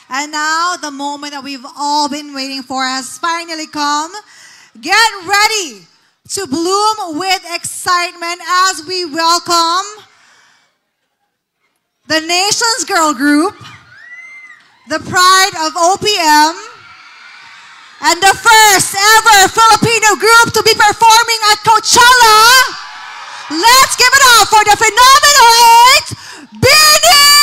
And now, the moment that we've all been waiting for has finally come. Get ready to bloom with excitement as we welcome the nation's girl group, the pride of OPM, and the first ever Filipino group to be performing at Coachella. Let's give it up for the phenomenal 8, BINI!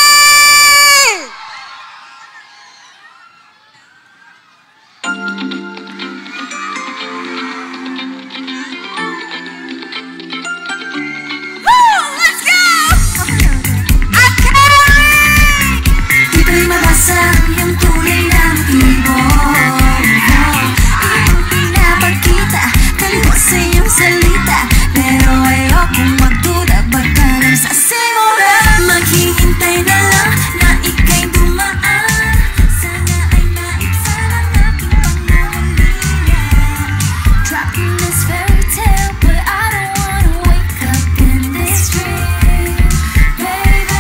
Yung tunay na motibo iyong pinapakita kaliwa sa iyong salita pero ayokong magduda baka lang sa simula maghihintay na lang na ika'y dumaan sana ay maibsan ang aking pangungulila trapped in this fairy tale but I don't wanna wake up in this dream baby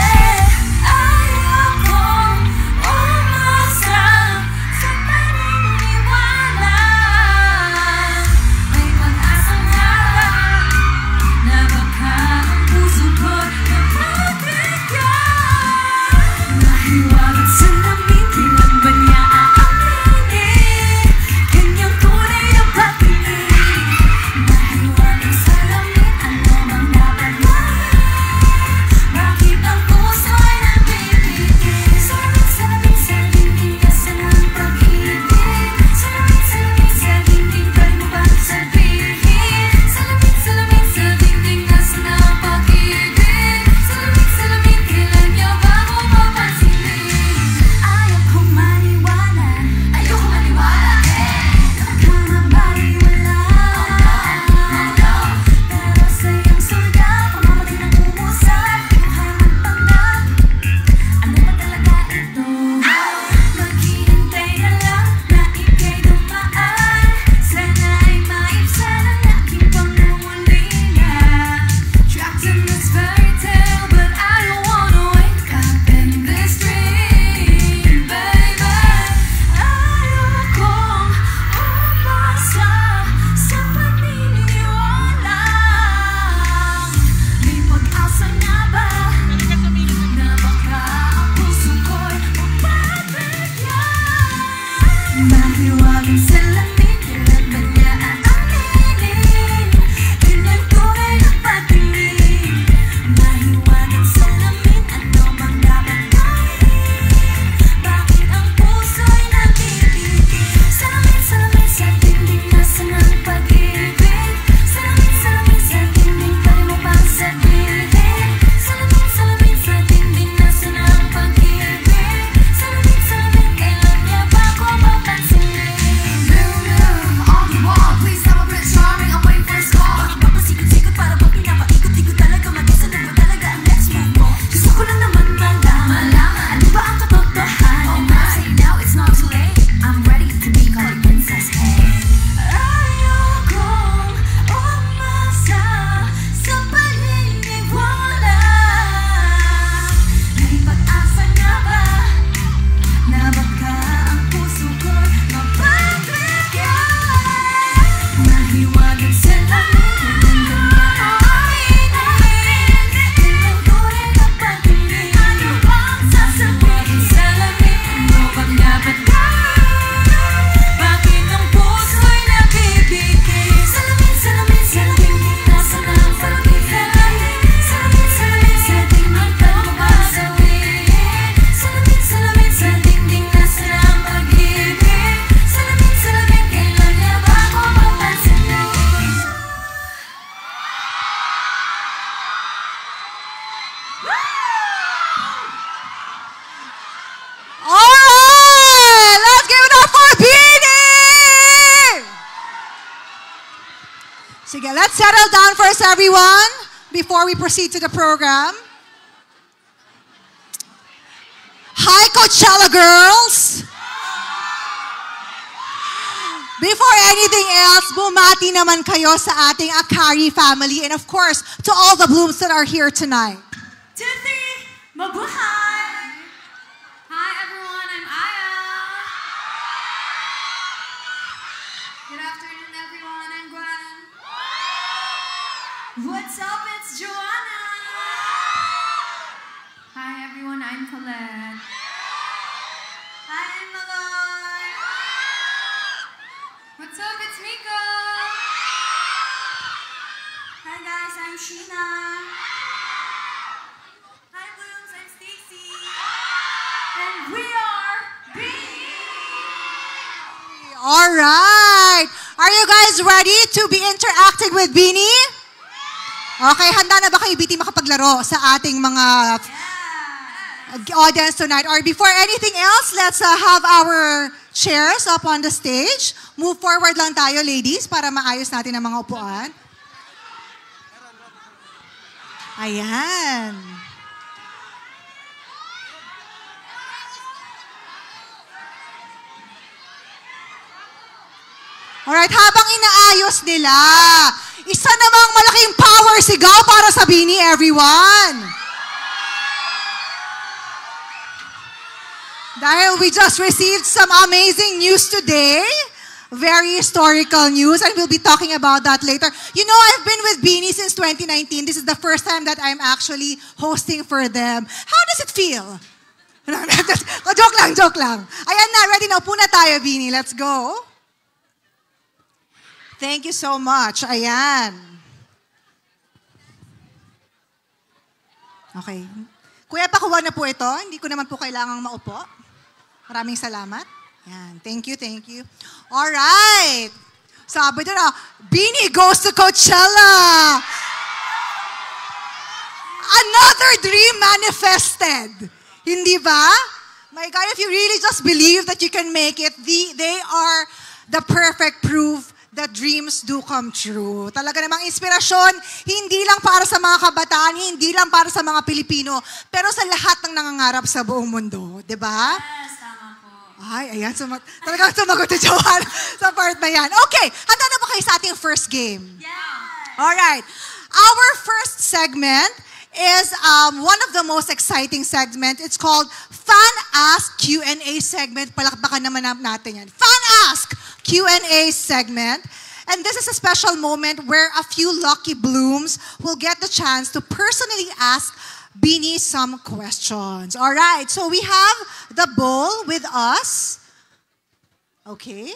Sige, let's settle down first, everyone, before we proceed to the program. Hi, Coachella girls! Before anything else, bumati naman kayo sa ating Akari family and of course, to all the blooms that are here tonight. 2, 3, mabuhay! Hi everyone, I'm Aya. I'm Colette. Hi, I'm Malor. What's up? It's Miko. Hi guys, I'm Sheena. Hi Blooms, I'm Stacy. And we are All right. Are you guys ready to be interacting with Beanie? Okay, handa na ba kayo, BT, makapaglaro sa ating mga audience tonight? Or before anything else, let's have our chairs up on the stage. Move forward lang tayo, ladies, para maayos natin ang mga upuan. Ayan. Alright, habang inaayos nila, isa namang malaking power sigaw para sa Beanie, everyone. Dahil we just received some amazing news today. Very historical news, and we'll be talking about that later. You know, I've been with Beanie since 2019. This is the first time that I'm actually hosting for them. How does it feel? Joke lang. Ayan na, ready na. Upo na tayo, Beanie. Let's go. Thank you so much. Ayan. Okay. Kuya, pakuha na po ito. Hindi ko naman po kailangang maupo. Maraming salamat. Yan. Thank you. Alright. Sabi doon, Beanie goes to Coachella. Another dream manifested. Hindi ba? My God, if you really just believe that you can make it, they are the perfect proof that dreams do come true. Talaga namang inspirasyon, hindi lang para sa mga kabataan, hindi lang para sa mga Pilipino, pero sa lahat ng nangangarap sa buong mundo. Diba? Yes, tama po. Ay, ayan. Talagang sumagot si Joanne sa part na yan. Okay, handa na ba kayo sa ating first game? Yeah. Alright. Our first segment is one of the most exciting segments. It's called Fan Ask Q&A segment. Palakpakan naman natin yan. Fan Ask Q&A segment. And this is a special moment where a few lucky blooms will get the chance to personally ask Beanie some questions. All right, so we have the bowl with us. Okay.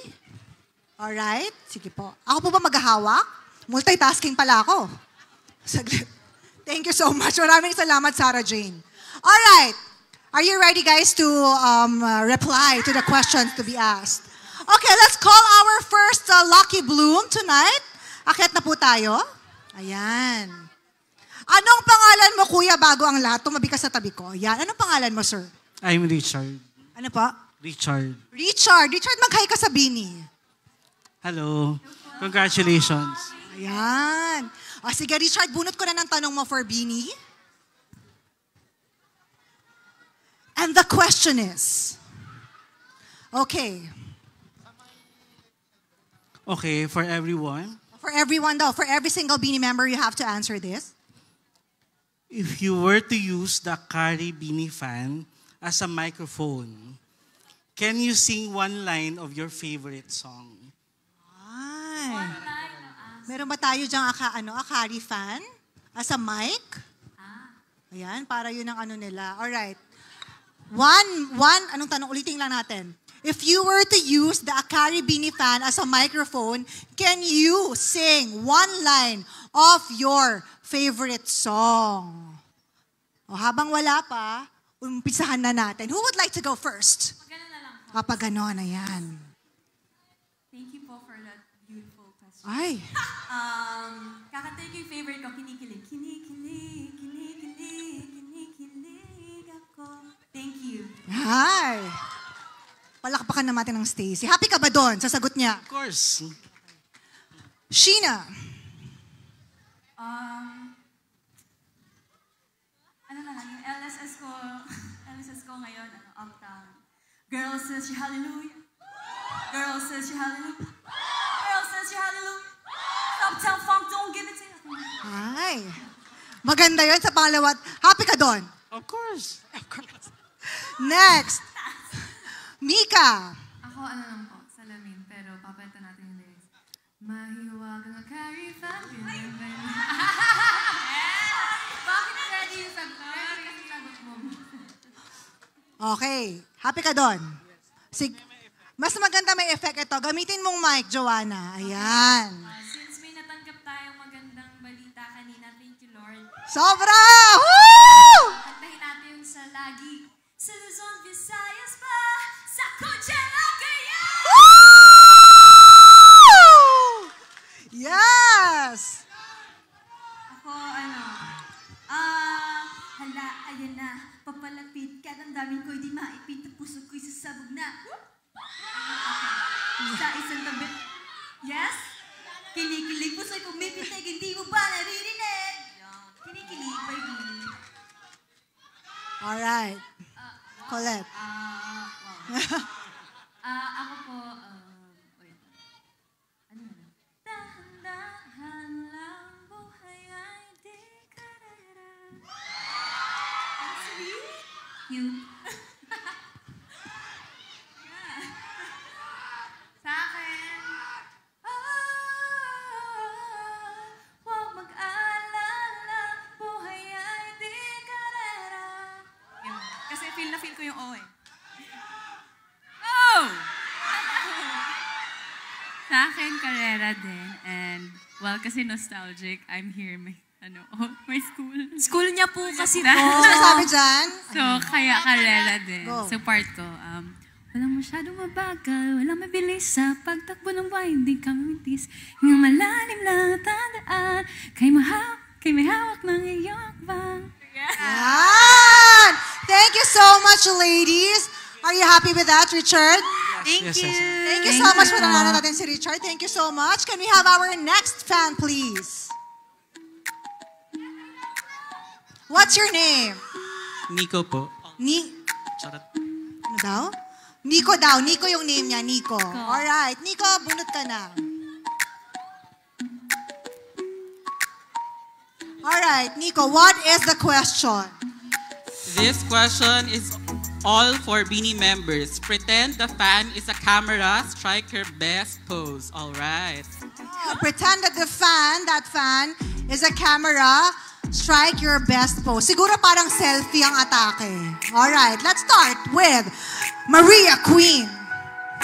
All right. Sige po. Ako po ba maghahawak? Multitasking pala ako. Saglit. Thank you so much. Maraming salamat, Sarah Jane. All right. Are you ready, guys, to reply to the questions to be asked? Okay, let's call our first lucky bloom tonight. Akyat na po tayo. Ayan. Anong pangalan mo, kuya, bago ang lahat? Tumabi ka sa tabi ko. Ayan. Anong pangalan mo, sir? I'm Richard. Ano pa? Richard. Richard, mag-hi ka sa Beanie. Hello. Congratulations. Ayan. O sige, Richard, bunot ko na ng tanong mo for Beanie. And the question is, okay, For everyone, for everyone daw, for every single Beanie member, you have to answer this. if you were to use the Akari Beanie fan as a microphone, can you sing one line of your favorite song? Ay. Meron ba tayo dyang Akari fan? As a mic? Ayan, para yun ang nila. Alright. Anong tanong? Ulitin lang natin. If you were to use the Akari Beanie fan as a microphone, can you sing one line of your favorite song? O habang wala pa, umpisahan na natin. Who would like to go first? Ganun na lang po. Kapag ganon, ayan. Thank you po for that beautiful question. Ay. Kakantay ko yung favorite ko, kinikilig. Kinikilig, kinikilig, kinikilig ako. Thank you. Ay. Palakpakan naman ng Stacy. Happy ka ba doon? Sasagot niya. Of course. Sheena. Ano na lang, yung LSS ko ngayon, Uptown. Girl says she hallelujah. Girl says she hallelujah. Girl says she hallelujah. Uptown funk, don't give it to you. Ay. Maganda yun sa pangalawa. Happy ka doon? Of course. Next. Mika. Ako lang po, salamin, pero papalitan natin yung lyrics. Mahiwagang Akari fan. Bakit ready yung sagot? Ready kasi sagot mo. Okay. Happy ka doon? Mas maganda may effect ito. Gamitin mong mic, Joanna. Ayan. Since may natanggap tayong magandang balita kanina, thank you, Lord. Sobra! Woo! Kantahin natin yung sa lagi. Sa Luzon, Visayas pa, sa Coachella kaya! Woo! Yes! Ako, hala, ayan na, papalapit ka, ang daming ko'y di maipit, ang puso ko'y sasabog na. Sa isang tabi. Yes? Kinikilig, puso'y pumipitig, hindi mo ba naririnig? Kinikilig, baby. Alright. Colette. Ako po, wait. Ano na? Dahan-dahan lang buhay ay di karera. Ang sweet. Cute. Yeah. Sa akin, huwag mag-alala, buhay ay di karera. Yun. Kasi feel na feel ko yung O eh. Oh! Sa akin, karera din. And, well, kasi nostalgic, I'm here, my school. School niya po kasi to. Ano sabi dyan? So, kaya karera din. Go. So, part ko, walang masyadong mabagal, walang mabilis sa pagtakbo ng buhay, hindi ka mamitis. Yung malalim lang tandaan, kay may hawak ng iyong akbang. Yan! Thank you so much, ladies. Are you happy with that, Richard? Yes, yes, yes. Thank you so much. Panalala natin si Richard. Thank you so much. Can we have our next fan, please? What's your name? Nico po. Charot. Ano daw? Nico daw. Nico yung name niya. Nico. Alright. Nico, bunot ka na. Alright, Nico, what is the question? This question is all for Beanie members. Pretend the fan is a camera. Strike your best pose. All right. Pretend that that fan, is a camera. Strike your best pose. Siguro parang selfie ang atake. Alright, let's start with Maria Queen.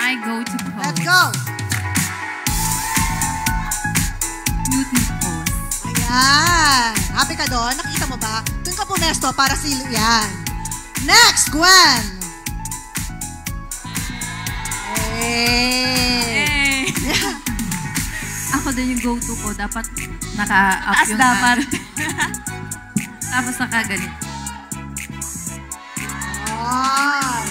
I go to pose. Let's go. Beauty pose. Ayan. Happy ka doon? Nakita mo ba? Doon ka pumesto para si yan. Next, Gwen. Hey. Ako din yung go-to ko. Dapat naka-up yung dapat. Tapos nakagalit. Ah.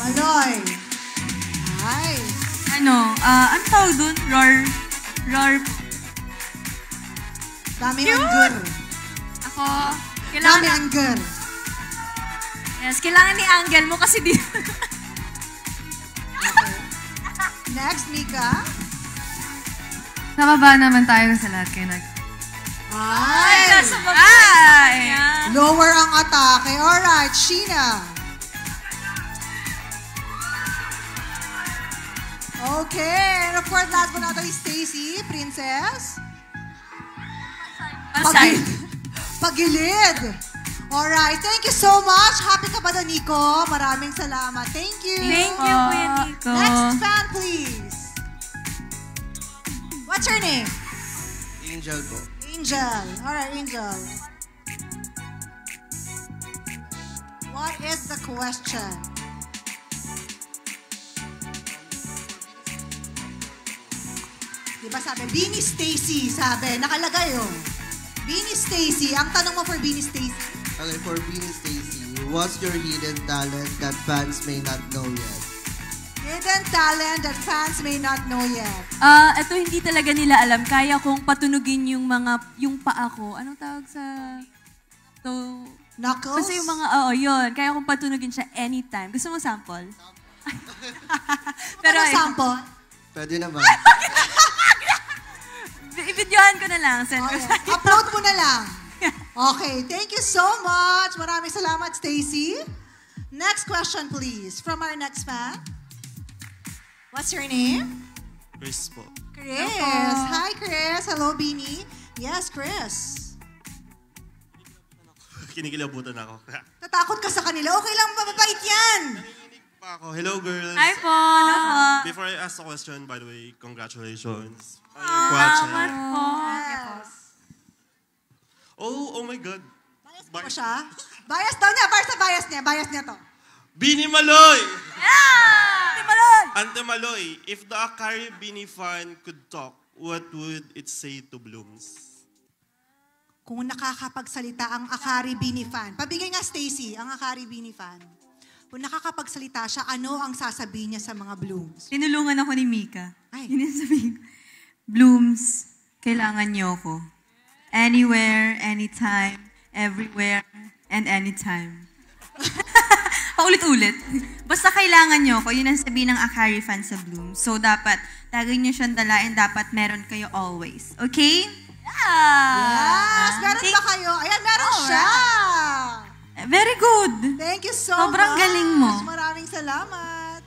Maloy. Ay. Ano tawag dun? Roar. Dami anggur. Ako, Dami anggur. Yes, kailangan ni Angel mo kasi di... Next, Mika. Sa baba naman tayo sa lahat kayo Ay. Nasa baba. Lower ang atake. Alright, Sheena. Okay. And of course, last but not least, Stacy, Princess. Pagilid. Alright, thank you so much. Happy ka ba doon, Nico? Maraming salamat. Thank you. Thank you, Kuya Nico. Next fan, please. What's your name? Angel po. Angel. Alright, Angel. What is the question? Diba sabi, Beanie Stacy, sabi, nakalagay oh. Beanie Stacy, ang tanong mo for Beanie Stacy? Okay, for Beanie Stacy, what's your hidden talent that fans may not know yet? Hidden talent that fans may not know yet. Ito hindi talaga nila alam. Kaya kong patunugin yung paa ko. Anong tawag sa... Knuckles? Basta yung mga, yun. Kaya kong patunugin siya anytime. Gusto mo sample? Pero sample? Pwede naman. I-videohan ko na lang. Send ko Okay. sa'yo. Upload mo na lang. Okay, thank you so much. Maraming salamat, Stacy. Next question, please, from our next fan. What's your name? Chris po. Chris. Hi, Chris. Hello, Beanie. Yes, Chris. kinikilabutan ako. Natakot ka sa kanila. Okay lang, mababait yan. Nanginginig pa ako. Hello, girls. Hi po! Before I ask the question, by the way, congratulations. On your quadra. Yes. Oh my God. Bias po siya. Bias daw niya. Bias niya. Bias niya to. Bini Maloy! Timaloy! Ante Maloy, if the Akari Bini fan could talk, what would it say to Blooms? Kung nakakapagsalita ang Akari Bini fan. Pabigay nga, Stacy, ang Akari Bini fan. Kung nakakapagsalita siya, ano ang sasabihin niya sa mga Blooms? Tinulungan ako ni Mika. Ay. Yun yung sabihin ko. Blooms, kailangan niyo ko. Anywhere, anytime, everywhere, and anytime. Paulit-ulit. Basta kailangan nyo ko, yun ang sabihin ng Akari fan sa Bloom. So, dapat, lagi nyo siyang dalain, dapat meron kayo always. Okay? Yes! Meron ba kayo? Ayan, meron siya! Very good. Thank you so Sobrang much. galing mo. Maraming salamat.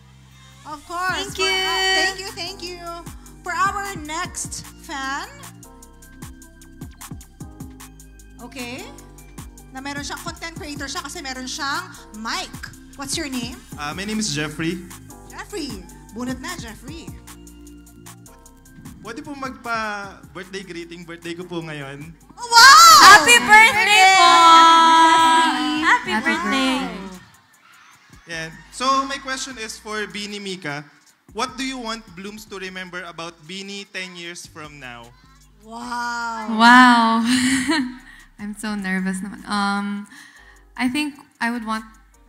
Of course. Thank you. Thank you. For our next fan. Okay. Na meron siyang content creator siya kasi meron siyang mic. What's your name? My name is Jeffrey. Jeffrey. Bunot na, Jeffrey. Pwede po magpa-birthday greeting. Birthday ko po ngayon. Oh, wow! Happy birthday po! Happy birthday! Yan. So, my question is for Beanie Mika. What do you want Blooms to remember about Beanie 10 years from now? Wow. Wow. I'm so nervous naman. I think I would want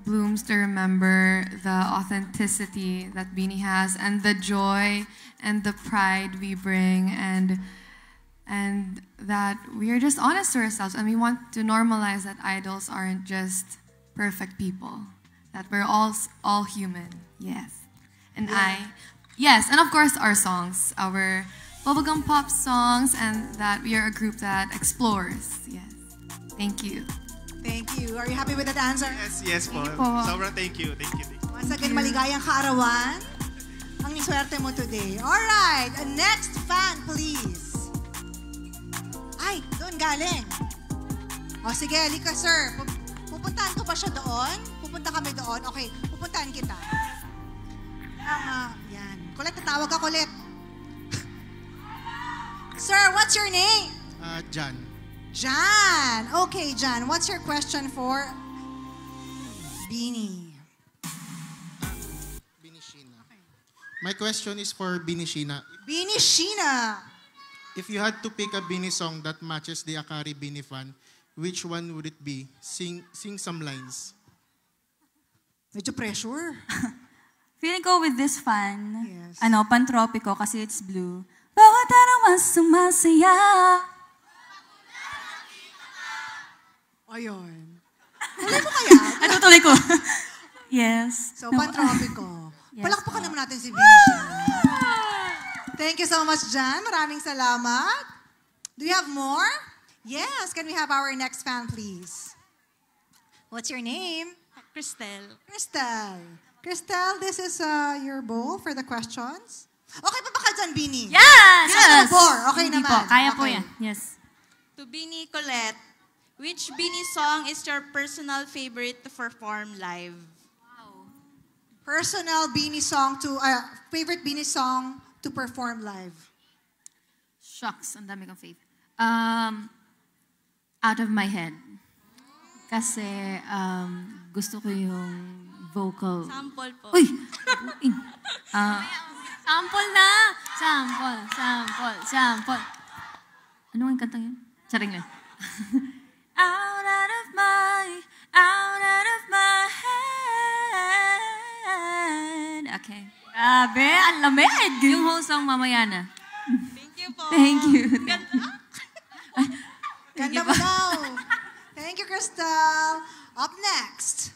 Blooms to remember the authenticity that Beanie has and the joy and the pride we bring and that we are just honest to ourselves and we want to normalize that idols aren't just perfect people, that we're all human. Yes. And yes, and of course our songs, our bubblegum pop songs, and that we are a group that explores. Yes. Thank you. Thank you. Are you happy with that answer? Yes po. Thank you po. Sobrang thank you. Once again, maligayang kaarawan. Ang swerte mo today. Alright, next fan, please. Ay, doon galing. O sige, halika sir. Pupuntahan ko ba siya doon? Pupunta kami doon? Okay, pupuntahan kita. Yan. Kulit, tatawag ka kulit. Sir, what's your name? John. Jan. Okay, Jan. What's your question for Beanie? Beanie Sheena. My question is for Beanie Sheena. Beanie Sheena. If you had to pick a Beanie song that matches the Akari Beanie fan, which one would it be? Sing some lines. Medyo pressure. Feeling ko with this fan, Yes. Pantropiko kasi it's blue. Bawat araw mas sumasaya. Ayun. Tuloy mo kaya? Tuloy ko. Yes. So, Pantropiko. Yes, Palakpakan naman natin si Beanie Sheena. Thank you so much, Jan. Maraming salamat. Do you have more? Yes. Can we have our next fan, please? What's your name? Cristel. Cristel, this is your bowl for the questions. Okay pa ba ka dyan, Beanie? Yes! Yes! Okay Hindi naman. po, kaya po Okay. yan. Yes. To Beanie Colette, which Beanie song is your personal favorite to perform live? Personal Beanie song favorite Beanie song to perform live. Shucks, ang dami kong faith. Out of my head. Kasi gusto ko yung vocal. Sample po. Uy! Sample na! Sample. Ano ang kantang yun? Charing lang. Out of my head. Okay. Grabe, ang lamig! Yung whole song mamaya na. Thank you po. Thank you. Ganda mo daw. Thank you, Cristel. Up next.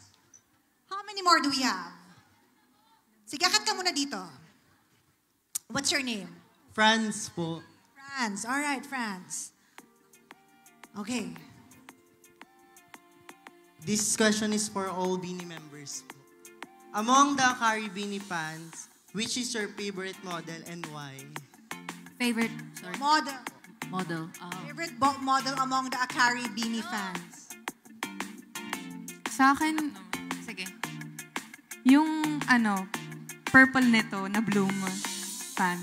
How many more do we have? Sige, akat ka muna dito. What's your name? Franz po. Franz. All right, Franz. Okay. This question is for all Beanie members. Among the Akari Beanie fans, which is your favorite model and why? Favorite Model. model. Favorite model among the Akari Beanie fans. Sa akin, sige. Yung purple nito na bloom fan.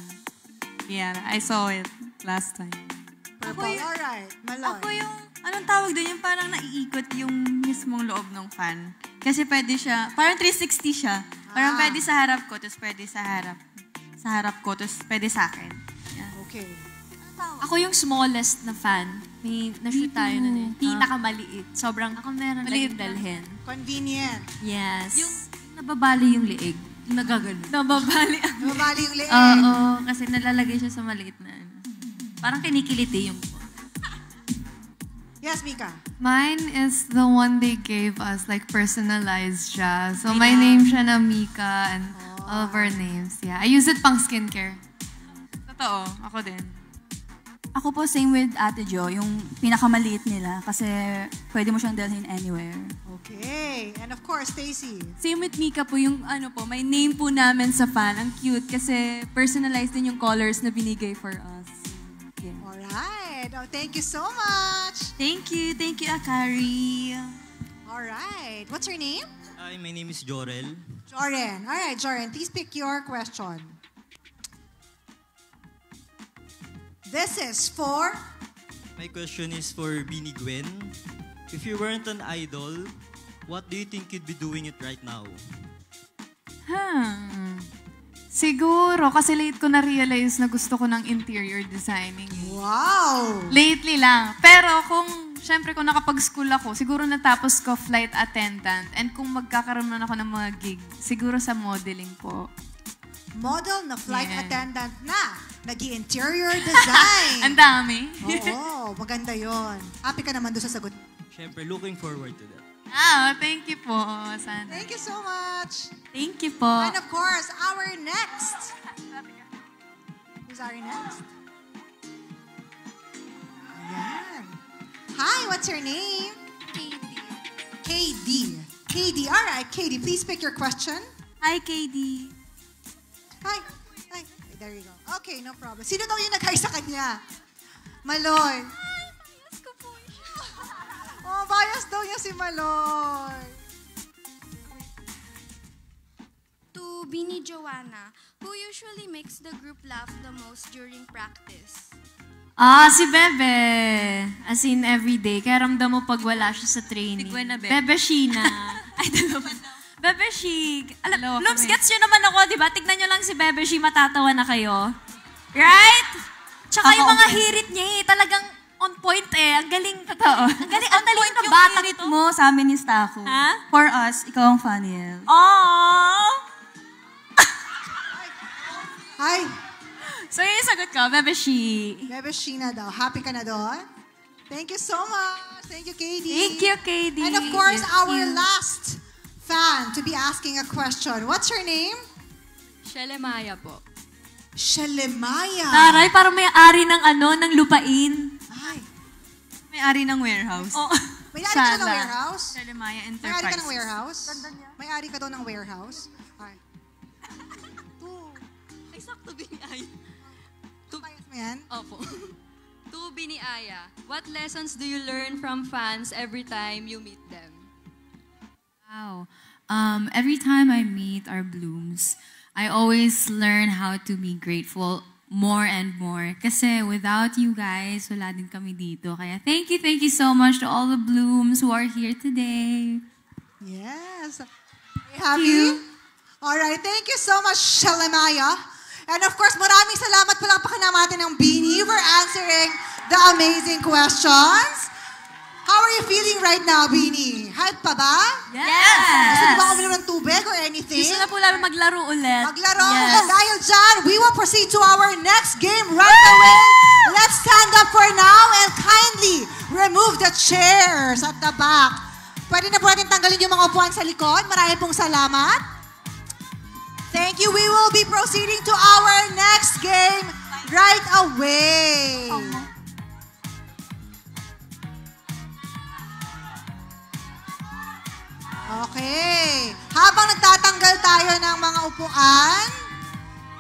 Yeah, I saw it last time. Purple, alright. Maloy. Ako yung, anong tawag doon? Yung parang naiikot yung mismong loob ng fan. Kasi pwede siya, parang 360 siya. Parang pwede sa harap ko, tapos pwede sa harap ko, tapos pwede sa akin. Yeah. Okay. Ako yung smallest na fan. May na-shoot tayo na din. Pinakamaliit. Sobrang ako meron maliit dalhin. Convenient. Yes. Yung nababali yung liig. Nagagano. Nababali. Nababali yung liig. Oo, kasi nalalagay siya sa maliit na Parang kinikiliti yung Yes, Mika. Mine is the one they gave us, like personalized siya. So my name siya na Mika and all of our names. Yeah, I use it pang skincare. Totoo, ako din. Ako po, same with Ate Jo, yung pinakamaliit nila kasi pwede mo siyang dalhin anywhere. Okay. And of course, Stacy. Same with Mika po, yung may name po namin sa fan. Ang cute kasi personalized din yung colors na binigay for us. Yeah. Alright. Oh, thank you so much. Thank you, Akari. Alright. What's your name? Hi, my name is Jorel. Joren. Alright, Joren, please pick your question. This is for? My question is for Beanie Gwen. If you weren't an idol, what do you think you'd be doing it right now? Siguro, kasi late ko na-realize na gusto ko ng interior designing. Wow! Lately lang. Pero syempre kung nakapag-school ako, siguro natapos ko flight attendant. And kung magkakaroon man ako ng mga gig, siguro sa modeling po. Model na flight attendant na. Nag-i-interior design. Ang dami. Oo, maganda yon. Happy ka naman doon sa sagot. Siyempre, looking forward to that. Thank you po. Sana. Thank you so much. Thank you po. And of course, our next. Who's our next? Ayan. Hi, what's your name? KD. KD. All right, KD, please pick your question. Hi, KD. Hi. There you go. Okay, no problem. Sino daw yung nag-hi sa kanya? Maloy. Bias ko po siya. Oh, bias daw niya si Maloy. To Beanie Joanna, who usually makes the group laugh the most during practice? Si Bebe. As in, everyday. Kaya ramdam mo pag wala siya sa training. Bebe Sheena. Ay, dalawa na. Bebe She. Looms, gets nyo naman ako, di ba? Tignan nyo lang si Bebe She, matatawa na kayo. Right? Tsaka yung mga hirit niya talagang on point Ang galing. Totoo. Ang galing yung hirit mo sa amin ni Stako. Ha? For us, ikaw ang funniest. Aww! Hi. So yung sagot ko, Bebe She. Bebe She na daw. Happy ka na doon? Thank you so much. Thank you, KD. Thank you, KD. And of course, our last fan to be asking a question. What's your name? Shelemaya po. Shelemaya. Taray, parang may-ari ng lupain. Ay. May-ari ng warehouse. Oh. May-ari ka ng warehouse? Shelemaya May-ari Enterprises. ka ng warehouse? May-ari ka daw ng warehouse? Ay. Eksakto, Biniaya. Payas mo yan? Opo. To Biniaya, what lessons do you learn from fans every time you meet them? Wow. Every time I meet our blooms, I always learn how to be grateful more and more. Kasi without you guys, wala din kami dito. Kaya thank you so much to all the blooms who are here today. Yes. Are you happy? Alright, thank you so much, Shelemaya. And of course, maraming salamat. Palakpakan natin ng Beanie for answering the amazing questions. How are you feeling right now, Beanie? Hype pa ba? Yes! Gusto mo ba uminom ng tubig or anything? Gusto na po namin maglaro ulit. Maglaro ulit. Dahil dyan, we will proceed to our next game right away. Let's stand up for now and kindly remove the chairs at the back. Pwede na po natin tanggalin yung mga upuan sa likod. Maraming pong salamat. Thank you. We will be proceeding to our next game right away. Okay. Habang nagtatanggal tayo ng mga upuan,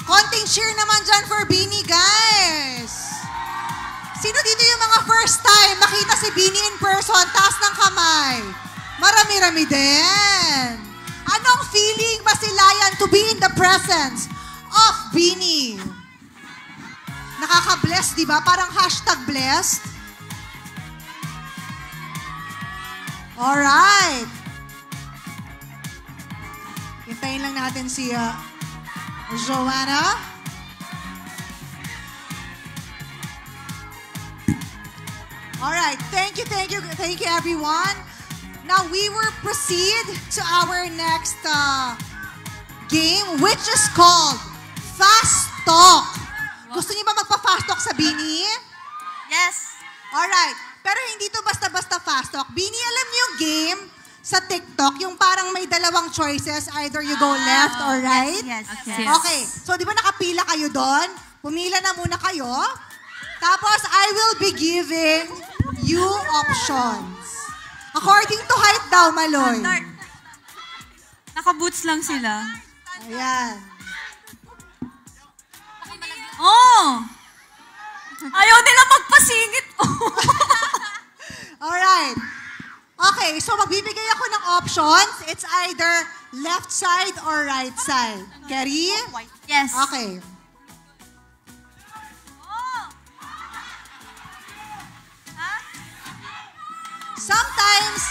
konting cheer naman dyan for Beanie, guys. Sino dito yung mga first time makita si Beanie in person? Taas ng kamay. Marami-rami din. Anong feeling masilayan to be in the presence of Beanie? Nakaka-bless, di ba? Parang #blessed. Alright. Hintayin lang natin si Joanna. Alright, thank you everyone. Now we will proceed to our next game, which is called Fast Talk. Gusto niyo ba magpa-fast talk sa Beanie? Yes. Alright, pero hindi to basta-basta fast talk. Beanie, alam niyo yung game sa TikTok, yung parang may dalawang choices, either you go left or right? Yes. Okay, so di ba nakapila kayo doon? Pumila na muna kayo. Tapos, I will be giving you options. According to height daw, Maloy. Naka-boots lang sila. Ayan. Oh! Ayaw nila magpasingit. Alright. Okay, so magbibigay ako ng options. It's either left side or right side. Carrie? Yes. Okay. Sometimes,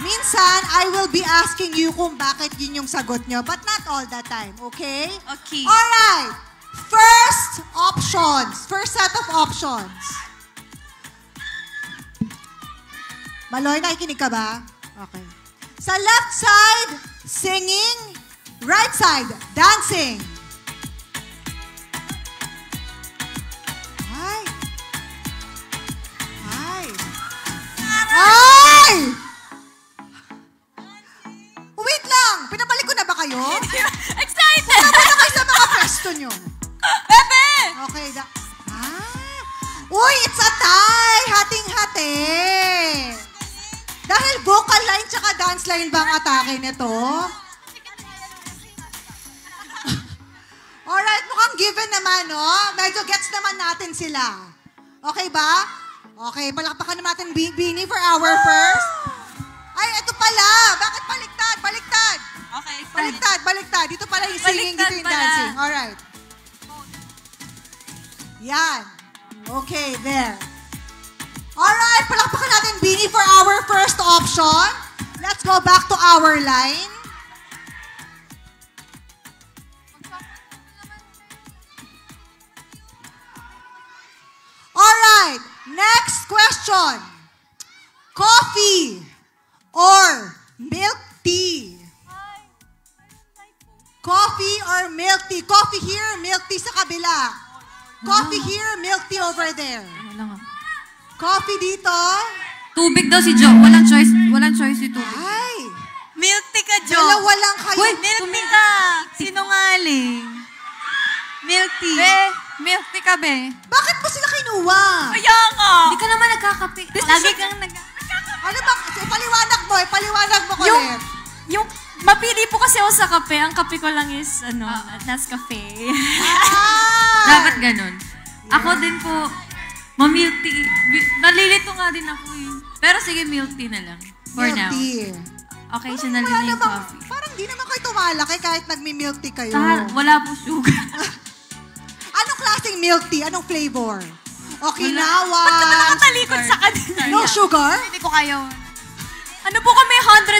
minsan, I will be asking you kung bakit yun yung sagot nyo, but not all the time, okay? Okay. Alright. First options. First set of options. Maloy, nakikinig ka ba? Okay. Sa left side, singing. Right side, dancing. Ay! Ay! Ay! Wait lang! Pinabalik ko na ba kayo? Excited! Pinabalik na kayo sa mga pwesto nyo. Bebe! Okay. Uy, it's a tie! Hating-hati! Dahil vocal line tsaka dance line ba ang atake nito? Alright, mukhang given naman, no? Medyo gets naman natin sila. Okay ba? Okay, palakpakan naman natin Beanie for our first. Ay, ito pala! Bakit baliktad? Baliktad! Okay. Baliktad. Dito pala yung singing, dito yung dancing. Alright. Yan. Okay, there. Alright, palakpakan natin Beanie for our first option. Let's go back to our line. Alright, next question. Coffee or milk tea? Coffee or milk tea? Coffee here, milk tea sa kabila. Coffee here, milk tea over there. Coffee dito. Tubig daw si Jo. Walang choice si tubig. Ay! Milk tea ka, Jo. Dalawa lang kayo. Uy, milk tea ka. Sinungaling. Milk tea. Milk tea ka, be. Bakit mo sila kinuha? Kaya nga. Hindi ka naman nagkakape. Lagi kang Ano ba? Ipaliwanag mo ulit. Yung mapili po kasi ako sa kape. Ang kape ko lang is, Nescafe. Dapat ganun. Ako din po, ma-milk tea. Nalilito nga din ako eh. Pero sige, milk tea na lang. For Milk now. tea. Occasionally Wala na yung namang- coffee. Parang di naman kayo tumalaki kahit nagmi-milk tea kayo. Wala po sugar. Anong klaseng milk tea? Anong flavor? Okinawa. Ba't naman nakatalikod sa kanila? No sugar? Hindi ko kaya. Ano po kami,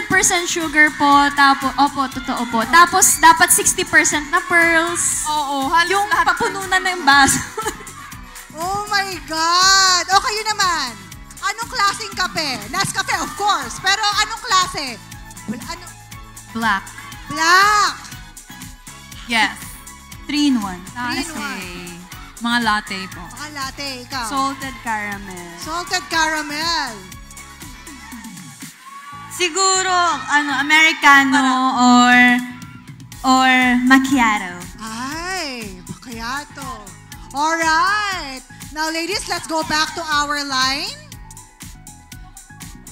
100% sugar po. Tapos, totoo po. Tapos, dapat 60% na pearls. Oo, halos Yung lahat. papununan na yung baso. Oh my God! O kayo naman, anong klaseng kape? Nescafe, of course. Pero anong klase? Black. Black. Yes. 3-in-1. 3-in-1. Mga latte po. Mga latte, ikaw. Salted caramel. Salted caramel. Siguro, Americano or macchiato. Ay, macchiato. Alright. Now, ladies, let's go back to our line.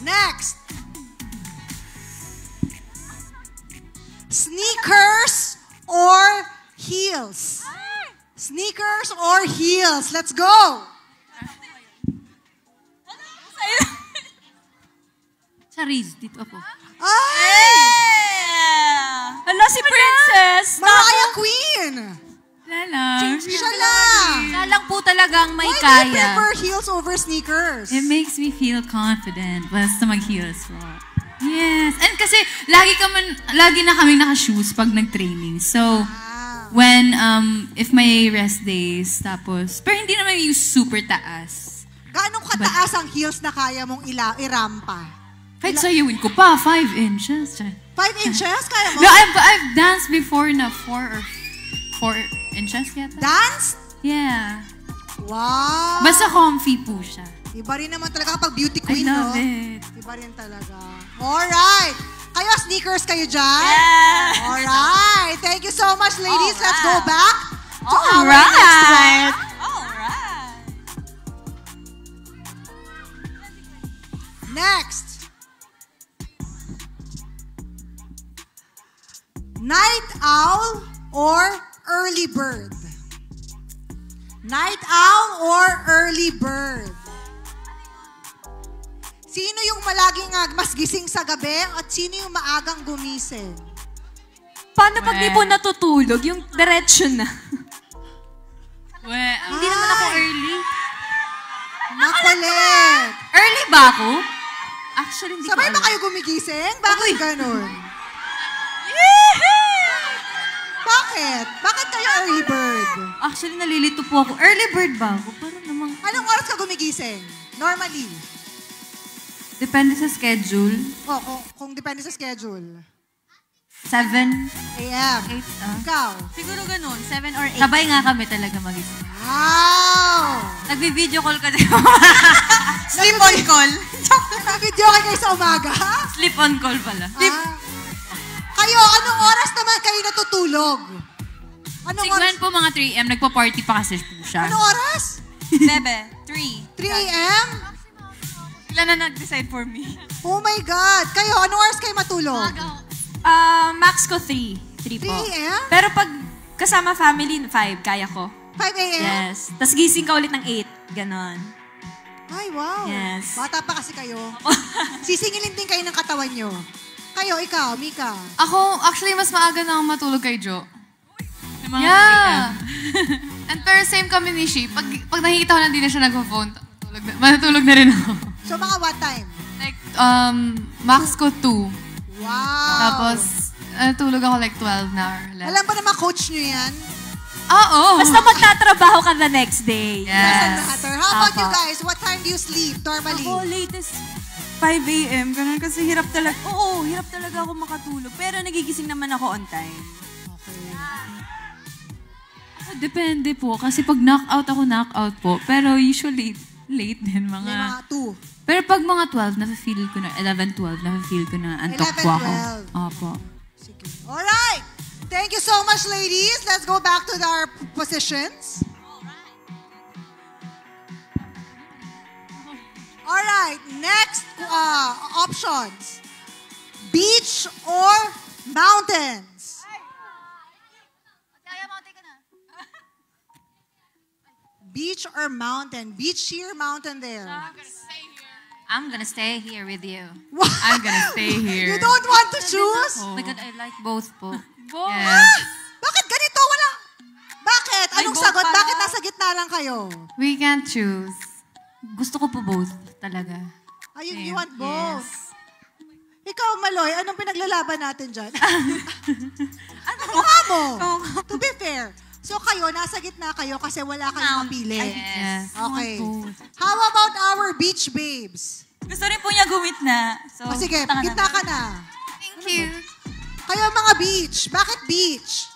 Next. Sneakers or heels? Sneakers or heels? Let's go. Charis, dito po. Hala, si Princess! Mariah Queen! Siya lang po talagang may Why do you kaya. prefer heels over sneakers? It makes me feel confident. Basta mag-heels po. Yes. And kasi, lagi na kaming naka-shoes pag nag-training. So, when, if may rest days, tapos, pero hindi naman yung super taas. Gaano kataas ang heels na kaya mong irampa? Kahit sayawin ko pa, 5 inches. 5 inches? Kaya mo? No, I've danced before na 4 inches yata. Dance? Yeah. Wow! Basta comfy po siya. Iba rin naman talaga kapag beauty queen, I love no? it. Iba rin talaga. Alright! Kayo, sneakers kayo dyan? Yes! Alright! Thank you so much, ladies. Let's go back to our Alright! next round. Next. Night owl or early bird? Night owl or early bird? Sino yung malaging mas gising sa gabi at sino yung maagang gumising? Paano pag di po natutulog? Yung diretso na. Hindi naman ako early. Makulit. Early ba ako? Actually, hindi Sabay ko ba kayo gumigising? Bakit ganun? Bakit? Bakit kayo early bird? Actually, nalilito po ako. Early bird ba ako? Parang namang... Anong oras ka gumigising? Normally? Depende sa schedule. Kung depende sa schedule. 7 a.m. 8. Ikaw? Siguro ganun, 7 or 8. Sabay nga kami talaga magising. Wow! Nagbi-video call ka din. Sleep on call? Nag-video kayo sa umaga? Sleep on call pala. Kayo, anong oras naman kayo natutulog? Si Gwen po mga 3 a.m. Nagpa-party pa kasi po siya. Anong oras? Bebe, 3. 3 a.m.? Sila na nag-decide for me. Oh my God! Kayo, anong oras kayo matulog? Max ko 3. 3 po. 3 a.m.? Pero pag kasama family, 5. Kaya ko. 5 a.m.? Yes. Tapos gising ka ulit ng 8. Ganon. Ay, wow. Yes. Bata pa kasi kayo. Sisingilin din kayo ng katawan nyo. Kayo, ikaw, Mika. Ako, actually, mas maaga na akong matulog kay Jo. Mga Yeah. And pero same kami ni Shi. Pag nakikita ko na hindi na siya nag-phone, matutulog na rin ako. So, mga what time? Like, max ko 2. Wow. Tapos, natulog ako like 12 na or less. Alam ba naman coach nyo yan? Oo. Basta magtatrabaho ka the next day. Doesn't matter. How about you guys? What time do you sleep normally? Ako, latest 5 a.m. Ganun kasi hirap talaga. Oo, hirap talaga ako makatulog. Pero nagigising naman ako on time. Depende po. Kasi pag knockout po. Pero usually, late din. Mga 2. Pero pag mga 12, nafe-feel ko na, 11, 12, nafe-feel ko na antok po ako. 11, 12. Opo. Alright. Thank you so much, ladies. Let's go back to our positions. Alright. Next options. Beach or mountains? Beach or mountain? Beach here, mountain there. I'm gonna stay here with you. What? I'm gonna stay here. You don't want to choose? Oh my God, I like both po. Both? Yes. Bakit ganito? Wala. Bakit? Anong both sagot? pala. Bakit nasa gitna lang kayo? We can't choose. Gusto ko po both talaga. Ayun, you want both. Ikaw, Maloy, anong pinaglalaban natin dyan? Ano mo? To be fair. So kayo, nasa gitna kayo kasi wala kayong mapili. Yes. Okay. How about our beach babes? Gusto rin po niya gumitna. So, Sige, gitna ka na. Thank you. Kayo mga beach. Bakit beach?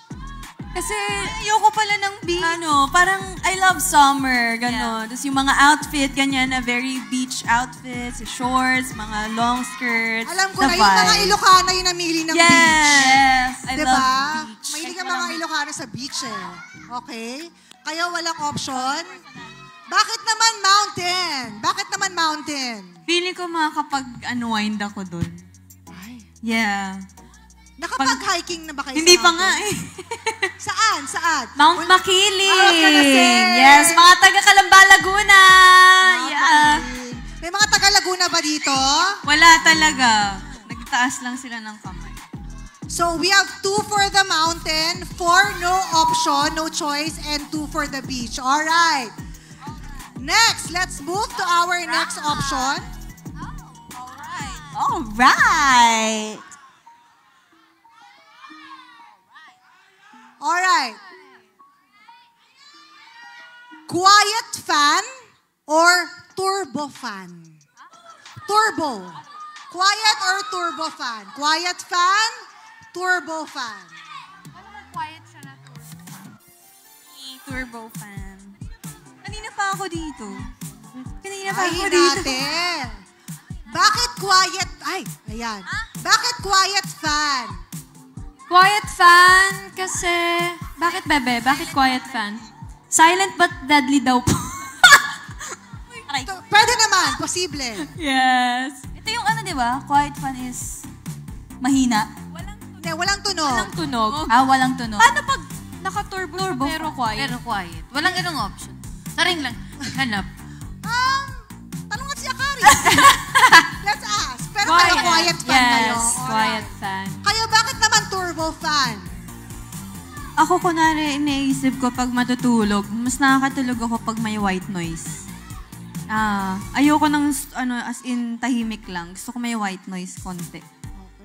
Kasi ayoko pala ng beach. Parang I love summer, gano'n. Tapos yung mga outfit, ganyan na very beach outfits, shorts, mga long skirts. Alam ko na, yung mga Ilocana yung namili ng beach. Yes. I diba? love beach. Mahilig ang mga Ilocana sa beach eh. Okay? Kayo walang option? Bakit naman mountain? Bakit naman mountain? Feeling ko makakapag-unwind ako dun. Yeah. Nakapag-hiking na ba kayo Hindi sa pa mountain? nga eh. Saan? Mount Makiling. I was gonna say. Yes, mga taga Calamba, Laguna. Yeah. May mga taga-Laguna ba dito? Wala talaga. Nagtaas lang sila ng kamay. So we have 2 for the mountain, 4 no option, no choice, and 2 for the beach. All right. Next, let's move to our next option. All right. All right. Quiet fan or turbo fan? Turbo. Quiet or turbo fan? Quiet fan, turbo fan. Quiet siya na turbo fan. Kanina pa ako dito. Ay, natin. Bakit quiet? Ay, ayan. Bakit quiet fan? Quiet fan kasi... Bakit, Bebe? Bakit quiet fan? Silent but deadly daw po. Pwede naman. Posible. Yes. Ito yung ano, di ba? Quiet fan is mahina. Walang tunog. Walang tunog. Walang tunog. Paano pag naka-turbo pero quiet? Pero quiet. Walang ganong option. Saring lang. Hanap. Tanungan si Akari. Let's ask. Pero Quiet. kayo quiet fan kayo. Yes, quiet fan. Kayo bakit naman turbo fan? Ako kunwari iniisip ko pag matutulog, mas nakakatulog ako pag may white noise. Ayoko ng as in tahimik lang. Gusto ko may white noise konti.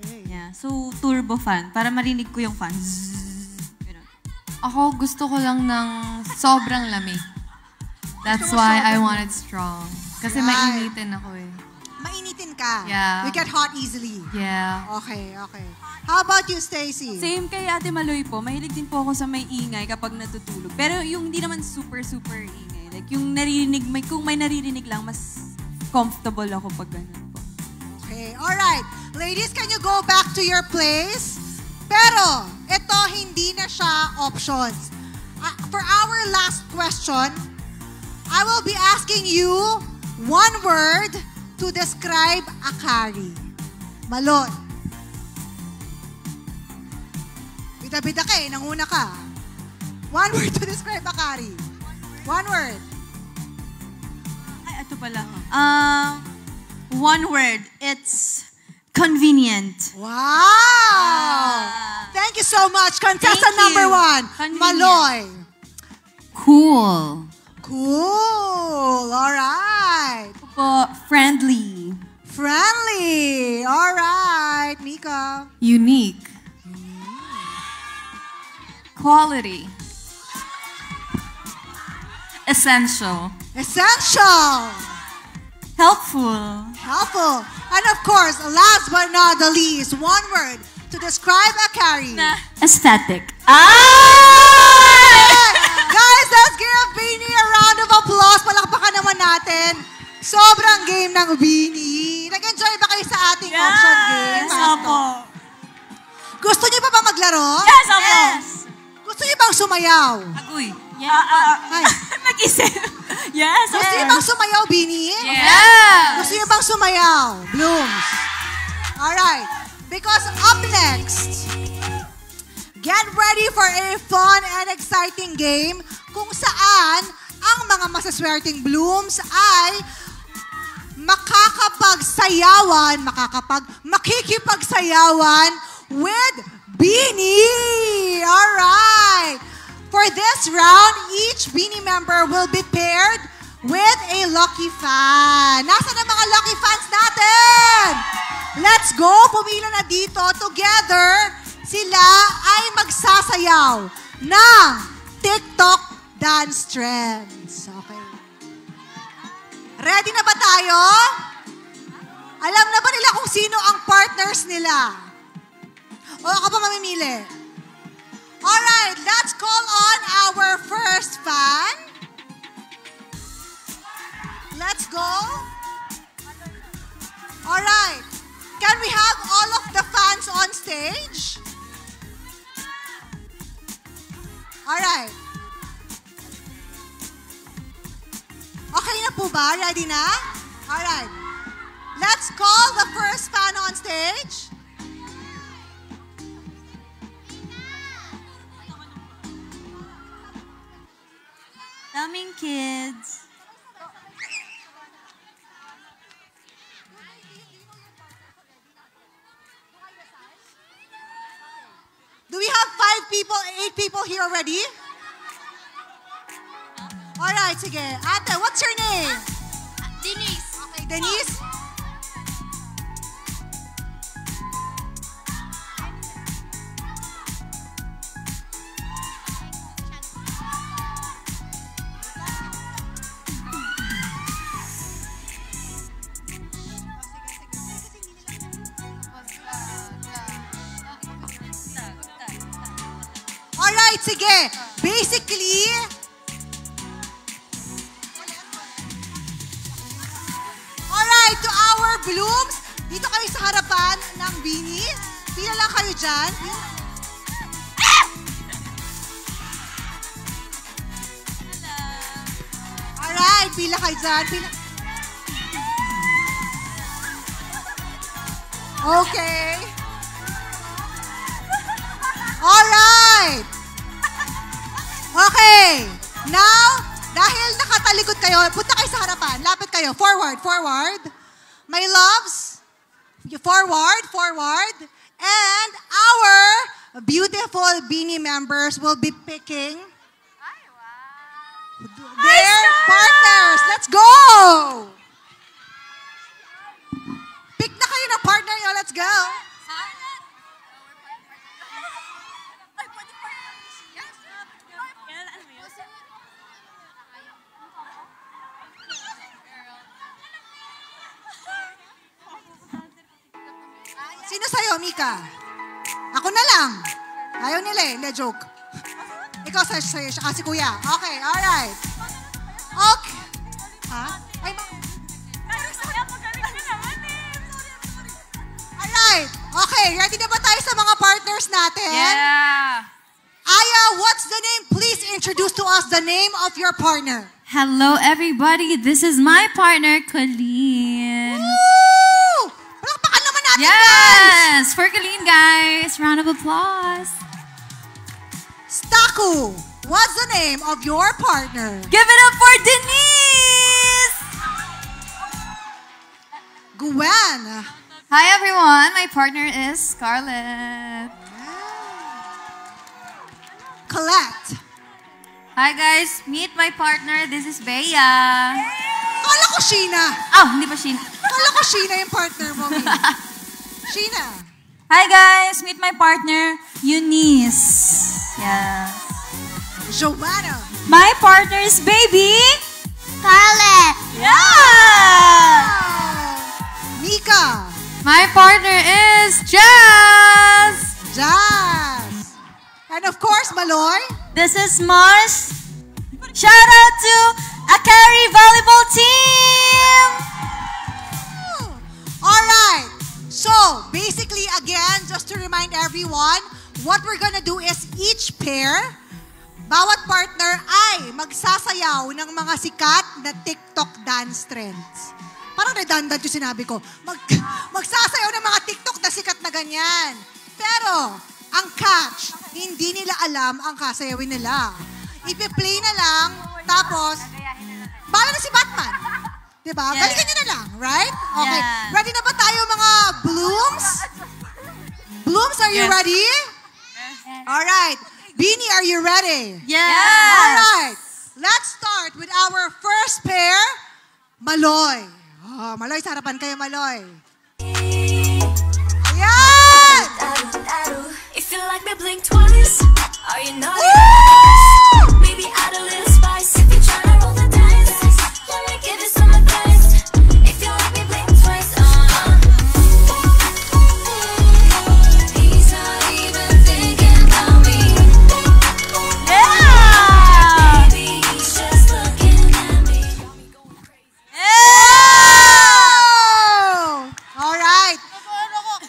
Okay. Yeah. So turbo fan para marinig ko yung fan. Ako gusto ko lang ng sobrang lamig. That's why I wanted strong. Kasi mainitin ako eh. Mainitin ka? Yeah. You get hot easily? Yeah. Okay. How about you, Stacy? Same kay Ate Maloy po. Mahilig din po ako sa may ingay kapag natutulog. Pero yung hindi naman super ingay. Like yung naririnig, kung may naririnig lang, mas comfortable ako pag ganun po. Okay. Alright. Ladies, can you go back to your place? Pero, ito hindi na siya options. For our last question, I will be asking you one word to describe Akari. Malon. Bida-bida ka eh, nanguna ka. One word to describe Akari. One word. Ay, ito pala. One word. It's convenient. Wow! Thank you so much. Contestant number 1, Maloy. Cool. Cool. All right. Friendly. Friendly. All right. Mika. Unique. Quality. Essential. Essential. Helpful. Helpful. And of course, last but not the least, one word to describe Akari. Aesthetic. Guys, let's give Beanie a round of applause. Palakpakan naman natin. Sobrang game ng Beanie. Nag-enjoy ba kayo sa ating option game? Yes, opo. Gusto niyo pa ba maglaro? Yes, opo. Yes. Gusto niyo bang sumayaw? Agoy. Nag-isip. Yes, Gusto niyo bang sumayaw, Beanie? Yes. Gusto niyo bang sumayaw? Blooms. Alright. Because up next, get ready for a fun and exciting game kung saan ang mga masaswerteng Blooms ay makikipagsayawan with Beanie. Alright. For this round, each Beanie member will be paired with a lucky fan. Nasaan ang mga lucky fans natin? Let's go! Pumila na dito. Together, sila ay magsasayaw ng TikTok dance trends. Okay. Ready na ba tayo? Alam na ba nila kung sino ang partners nila? O ako pa mamimili? Alright, let's call on our first fan. Let's go. Alright. Can we have all of the fans on stage? Alright. Okay na po ba? Ready na? Alright. Let's call the first fan on stage. Daming kids. people here already? Alright, sige. Ate, what's your name? Denise. Okay, Denise. Alright, sige. Basically, alright, to our blooms, dito kami sa harapan ng Beanie. Pila lang kayo dyan. Alright, pila kayo dyan. Okay. Alright. Okay. Now, dahil nakatalikod kayo, punta kayo sa harapan. Lapit kayo. Forward, forward. My loves, forward. And our beautiful Beanie members will be picking their partners. Let's go! Pick na kayo ng partner nyo. Let's go. Sino sa'yo, Mika? Ako na lang. Ayaw nila eh. Hindi, joke. Ikaw sa'yo, siya kasi kuya. Okay, alright. Okay. Ha? Ay, alright. Okay, ready na ba tayo sa mga partners natin? Yeah. Aya, what's the name? Please introduce to us the name of your partner. Hello, everybody. This is my partner, Colleen. Woo! Palakpakan naman natin, guys! Yes! For Colleen, guys. Round of applause. Staku, what's the name of your partner? Give it up for Denise! Gwen. Hi, everyone. My partner is Scarlett. Colette. Hi, guys. Meet my partner. This is Bea. Kala ko Sheena. Oh, hindi pa Sheena. Kala ko Sheena yung partner mo. Sheena. Hi guys, meet my partner, Eunice. Yeah. Joanna. My partner is baby, Scarlett. Yeah. Mika. My partner is Jazz. Jazz. And of course, Maloy. This is Mars. Shout out to Akari Volleyball Team. All right. So, basically, again, just to remind everyone, what we're gonna do is each pair, bawat partner ay magsasayaw ng mga sikat na TikTok dance trends. Parang redundant yung sinabi ko. Magsasayaw ng mga TikTok na sikat na ganyan. Pero, ang catch, hindi nila alam ang kasayawin nila. Ipi-play na lang, tapos, bala na si Batman. Diba? Yeah. Galingan nyo na lang, right? Okay. Yeah. Ready na ba tayo mga blooms? Blooms, are you Yes. ready? Alright. Beanie, are you ready? Yes. Alright. Let's start with our first pair, Maloy. Oh, Maloy, sa harapan kayo, Maloy. Ayan! If you like me, blink twice. Are you naughty? Maybe add a little spice. If you tryna roll the dice, let me give you some advice. If you like me, blink twice. He's not even thinking about me. Yeah. Maybe he's just looking at me. Oh! Alright.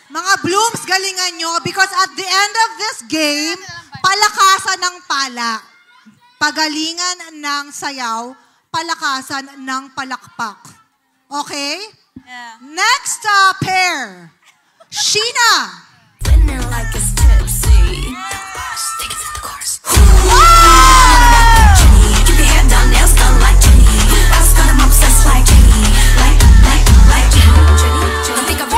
Mga blooms, galingan nyo because at the end of this game, palakasan ng pala. Pagalingan ng sayaw, palakasan ng palakpak. Okay? Yeah. Next pair, Sheena. Feeling like it's tipsy. Take it to the course. Keep your hair done, nails done like Jenny. I was gonna obsessed like Jenny. Like Jenny. Don't think I'm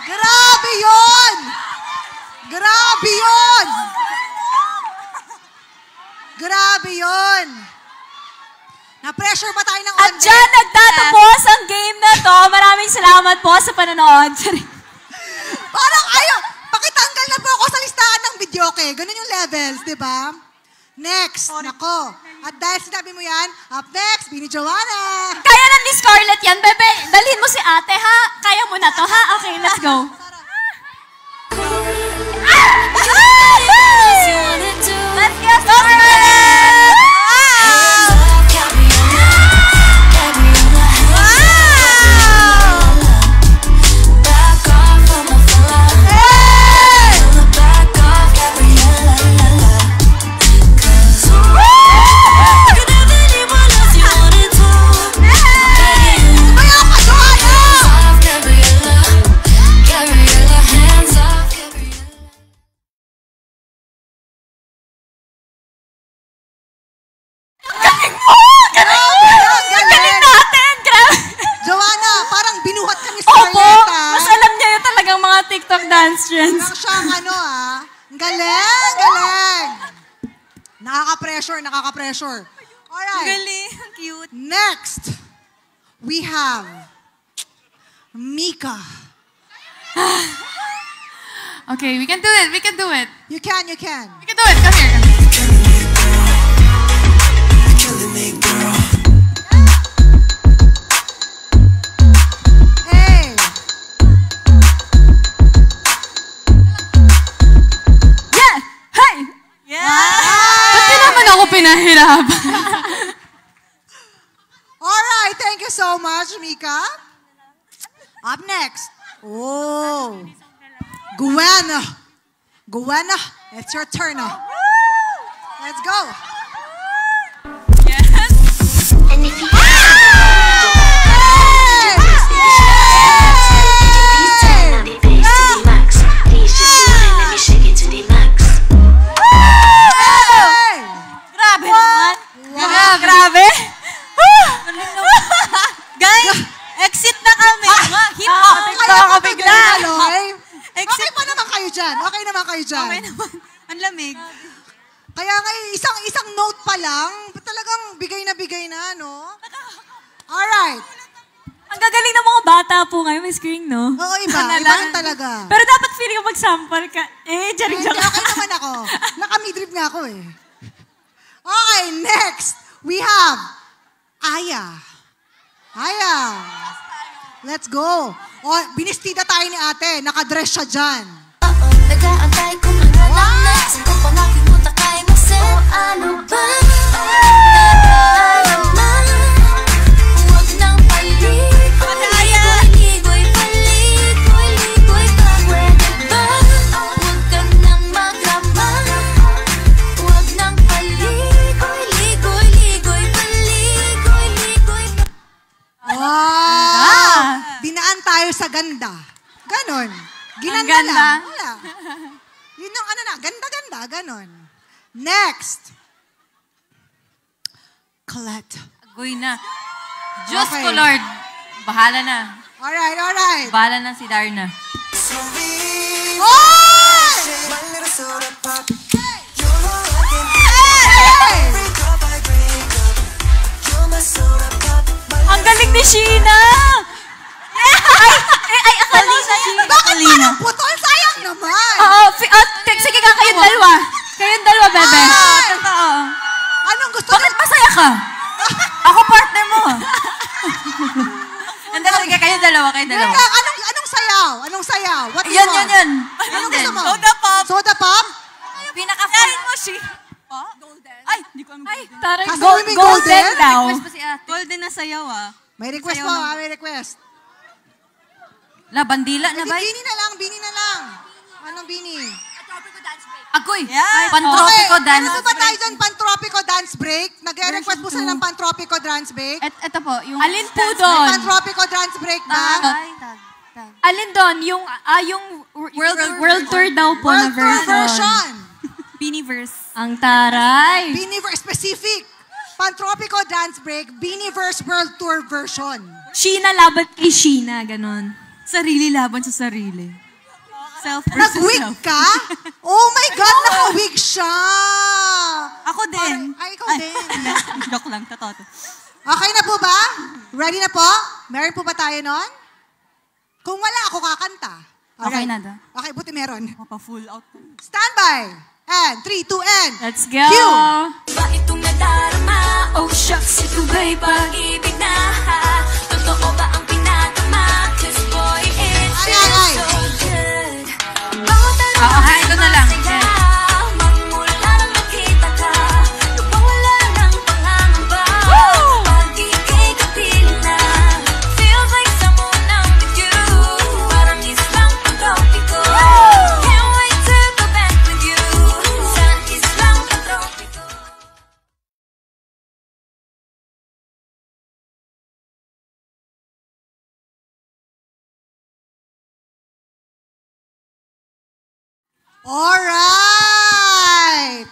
Grabe yun! Grabe yun! Grabe yun! Na-pressure ba tayo ng At dyan nagtatapos ang game na to. Maraming salamat po sa panonood. Parang ayaw, pakitanggal na po ako sa listahan ng videoke. Ganun yung levels, di ba? Next, nako. At dahil sinabi mo yan, up next, Bini Joanna. Kaya na ni Scarlett yan, bebe. Dalhin mo si ate, ha? Kaya mo na to, ha? Okay, let's go. Let's go, Scarlett! TikTok dance trends. Parang siyang galing, galing. Nakaka-pressure. Alright. Galing, cute. Next, we have Mika. Okay, we can do it. You can. We can do it. Come here. Killing me, girl. Pinahirap. Alright, thank you so much, Mika. Up next, Gwen, it's your turn. Let's go. Yes. And if you Grabe. Guys, exit na kami. Hip-hop. Bigla. Okay pa naman kayo dyan. Okay naman. Ang lamig. Kaya nga, isang note pa lang, talagang bigay na, no? Alright. Ang gagaling ng mga bata po ngayon, Miss Kring, no? Oo, iba talaga. Pero dapat feeling ko mag-sample ka. Jaring okay naman ako. Naka-midrib nga ako eh. Okay, next, we have Aya. Let's go. Binistida tayo ni ate. Nakadress siya dyan. Nag-aantay ko mangalang sa kung nakimuta kay Marcel. Ano ba? Huwag nang paligoy ka. Pwede ba? Huwag ka nang magrama. Huwag nang paligoy ka. Wow! Dinaan tayo sa ganda. Ganon. Ginanda lang. Wala. Yun yung ganda-ganda. Ganon. Next. Colette. Agoy na. Diyos ko, Lord. Bahala na. Alright. Bahala na si Darna. Ang galing ni Sheena! Ay, akala sa Sheena. Bakit parang putol? Sayang naman. Sige ka, kayong dalawa. Bebe. Totoo. Anong gusto Bakit masaya ka? Ako partner mo. Sige, kayo dalawa. Anong sayaw? What do you Yan. Anong gusto mo? Soda pop? Pinaka-favorite mo, Golden. Ay, hindi ko alam. Taray, golden daw. Golden na sayaw, May request po, may request. Bandila na ba? Bini na lang. Anong bini? Agoy! Pantropiko dance break. Ano ba tayo dyan? Pantropiko dance break? Nag-request po sila ng pantropiko dance break? Ito po, yung... Alin po doon? Pantropiko dance break ba? Alin doon? Yung World Tour daw po na version. Beanieverse. Ang taray. Beanieverse specific. Pantropiko dance break, Beanieverse World Tour version. Sheena laban kay Sheena, ganon. Sarili laban sa sarili. Self versus Nag-wig self. ka? Oh my God, naka-wig siya! Ako din. Ay, ikaw din. Joke lang, totoo. Okay na po ba? Ready na po? Meron po ba tayo nun? Kung wala, ako kakanta. Okay na daw. Okay, buti meron. Mapa-full out. Stand by! And 3, 2, and... Let's go! Cue! Ba itong nadarama? Oh shucks, ito ba'y pag-ibig na? Totoo ba ang pinatama? 'Cause boy, it's so good. Bawat Hi, ito na lang. magmula nang nakita ka, nawawala ng pangangamba. Pag ika'y kapiling na, feels like someone I'm with you. Parang islang pag-tropiko. Can't wait to go back with you. Sa islang pag-tropiko. Alright!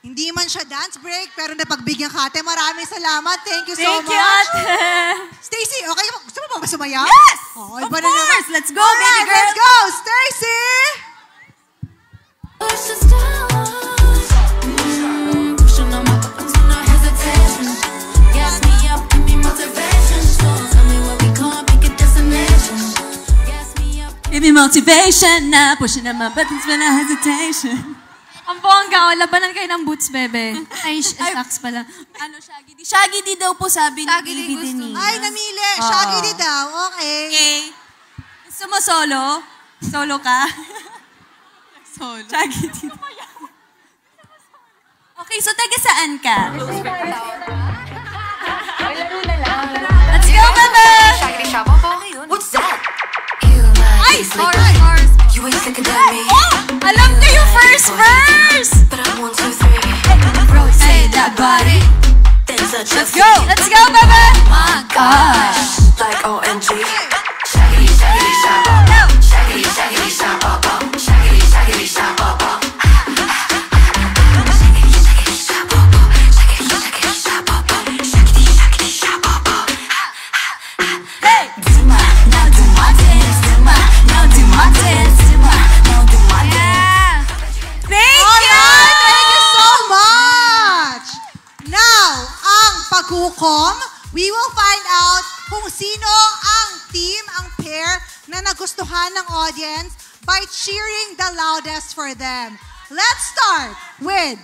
Hindi man siya dance break, pero napagbigyan ka ate. Maraming salamat. Thank you so much. Thank you, ate. Stacy, okay? Gusto mo ba sumayaw? Yes! Oh, Of iba na naman. course! Let's go, Alright, baby girl! let's go! Stacy! Give me motivation na, pushing on my buttons when I hesitation. Ang bongga, labanan kayo ng boots, bebe. Ay, socks pala. Ano, Shaggy D? Shaggy D daw po sabi ni Shaggy D Baby gusto Denise. Ay, namili. Shaggy di daw. Okay. Okay. Gusto mo solo? Solo ka? Solo. Shaggy D. Okay, so taga saan ka? Let's go, bebe! What's that? Ay! Horse! You ain't second than me. Alam ko yung first verse! But I'm 1, 2, 3. Rotate that body. Let's go! Let's go, bebe! My gosh. Like OMG. Shaggity, shaggity, shabba. Shaggity, shaggity, shabba. Shaggity, shaggity, shabba. Hey! Now do my dance. Now do my dance. Now do my dance. Thank Alright, thank you so much! Now, ang paghukom, we will find out kung sino ang team, ang pair na nagustuhan ng audience by cheering the loudest for them. Let's start with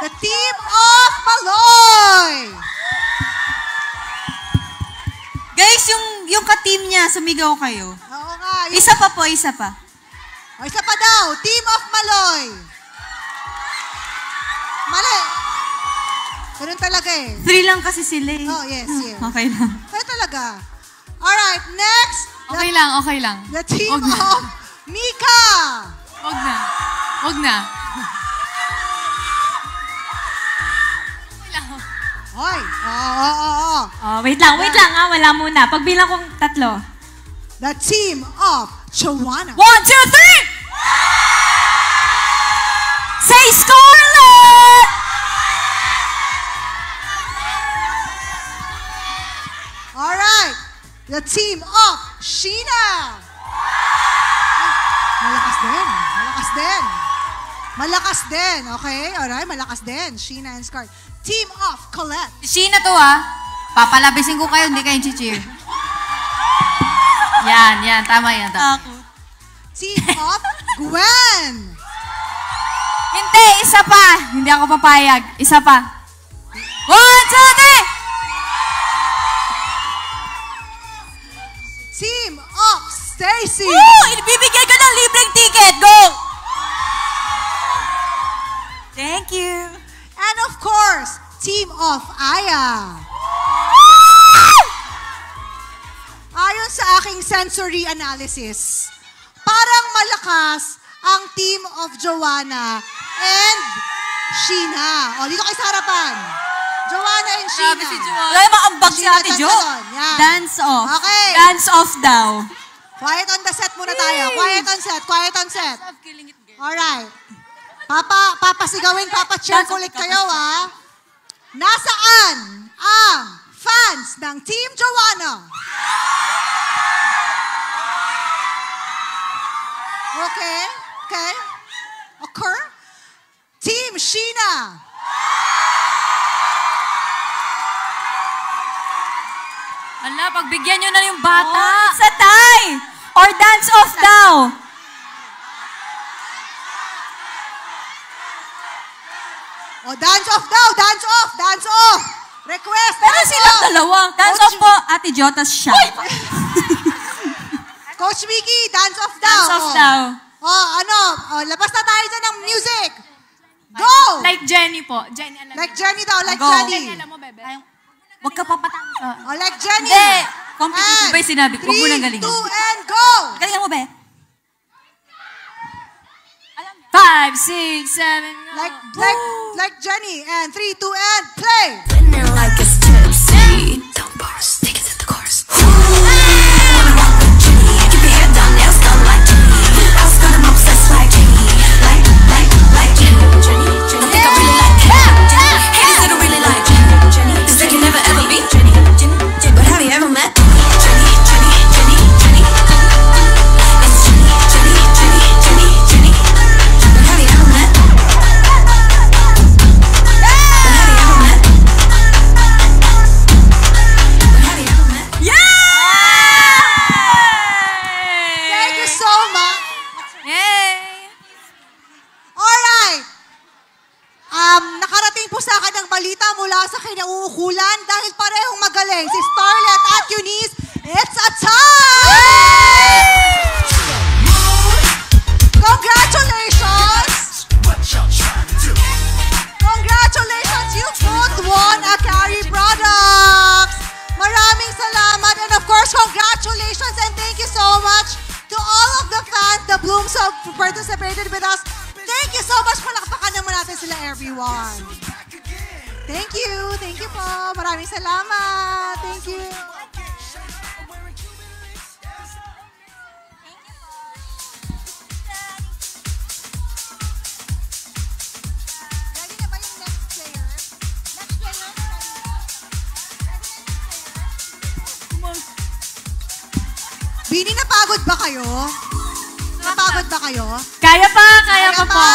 the team of Maloy! Guys, yung ka-team niya, sumigaw kayo. Oo nga. Isa pa po, isa pa. O, isa pa daw, team of Maloy! Mali! Ganun talaga eh. 3 lang kasi sila eh. Oh, yes, yes. Okay lang. Kaya talaga. Alright, next. Okay lang, okay lang. The team Wag na. of Mika. Wag na. Wag na. Hoy. Oo. Oh, wait lang ah. Wala muna. Pagbilang kong 3. The team of Joanna. 1, 2, 3! Say Scarlet! Alright. The team of Sheena. Malakas din. Malakas din. Malakas din. Okay? Alright, malakas din. Sheena and Scar. Team of Colette. Sheena to ah. Papalabisin ko kayo, hindi kayo cheer. Yan. Tama yan. Team of Gwen. Hindi, isa pa. Hindi ako papayag. Isa pa. 1, 2, 3! Team of Stacy. Woo! Ibibigay ko ng libreng ticket. Go! Thank you. And of course, team of Aya. Ayon sa aking sensory analysis, parang malakas ang team of Joanna and Sheena. O, dito kayo sa harapan. Joanna and Sheena. Grabe si Joanna. Wala yung ambag si Ate Jo. Yan. Dance off. Okay. Dance off daw. Quiet on the set muna tayo. Quiet on set. Quiet on set. Alright. Papasigawin, papa-circulate kayo, ha? Nasaan ang fans ng Team Joanna. Okay. Occur. Team Sheena. Ala, pagbigyan nyo na yung bata. Sa tie! Or dance off daw. Dance off daw. Dance off. Request. Pero silang dalawa. Dance off po, Ate Jotas siya. Coach Mickey, dance off daw. Dance off daw. Labas na tayo dyan ng music. Go! Like Jenny po. Jenny, alam Like Jenny daw, like Go. Jenny. Jenny, alam mo, bebe. Huwag ka papatapos. Like Jenny. Hindi. Competitive ba yung sinabi? Huwag mo nang galingan. 3, 2, and go! Galingan mo, be. 5, 6, 7, Like Jenny. And 3, 2, and play! Winning like it's tipsy. Don't boast, take it to the chorus. Wanna rock with Jenny. Keep your head down, nails done like Jenny. Else got 'em obsessed like Jenny. Like Jenny. I think I really like Jenny. Haters that don't really like Jenny. Cause they can never ever be Jenny. But have you ever met Jenny? It's Jenny. But have you ever met? Thank you so much. Yay! Alright. Nakarating po sa akin ang balita mula sa kinauukulan dahil parehong magaling si Starlet at Eunice. It's a tie! Congratulations! Congratulations! You both won a Carry Products! Maraming salamat and of course, congratulations and thank you so much to all of the fans, the Blooms who participated with us. Thank you so much. Palakpakan naman natin sila, everyone. Thank you po. Maraming salamat. Thank you. Ready na ba yung next player? Next player? Bini, napagod ba kayo? Napagod ba kayo? Kaya pa po. Kaya pa.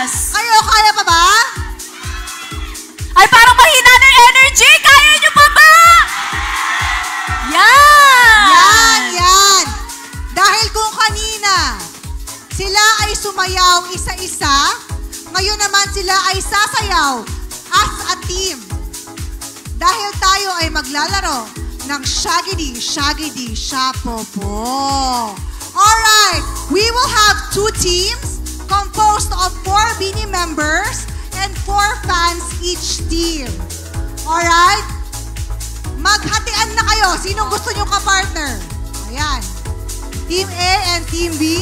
Yes. Kayo, kaya pa ba? Ay, parang mahina ng energy. Kaya nyo pa ba? Yan. Dahil kung kanina, sila ay sumayaw isa-isa, ngayon naman sila ay sasayaw as a team. Dahil tayo ay maglalaro ng Shaggy Shapopo. Alright, we will have 2 teams composed of 4 Beanie members and 4 fans each team. Alright? Maghatian na kayo. Sinong gusto nyong kapartner? Ayan. Team A and Team B.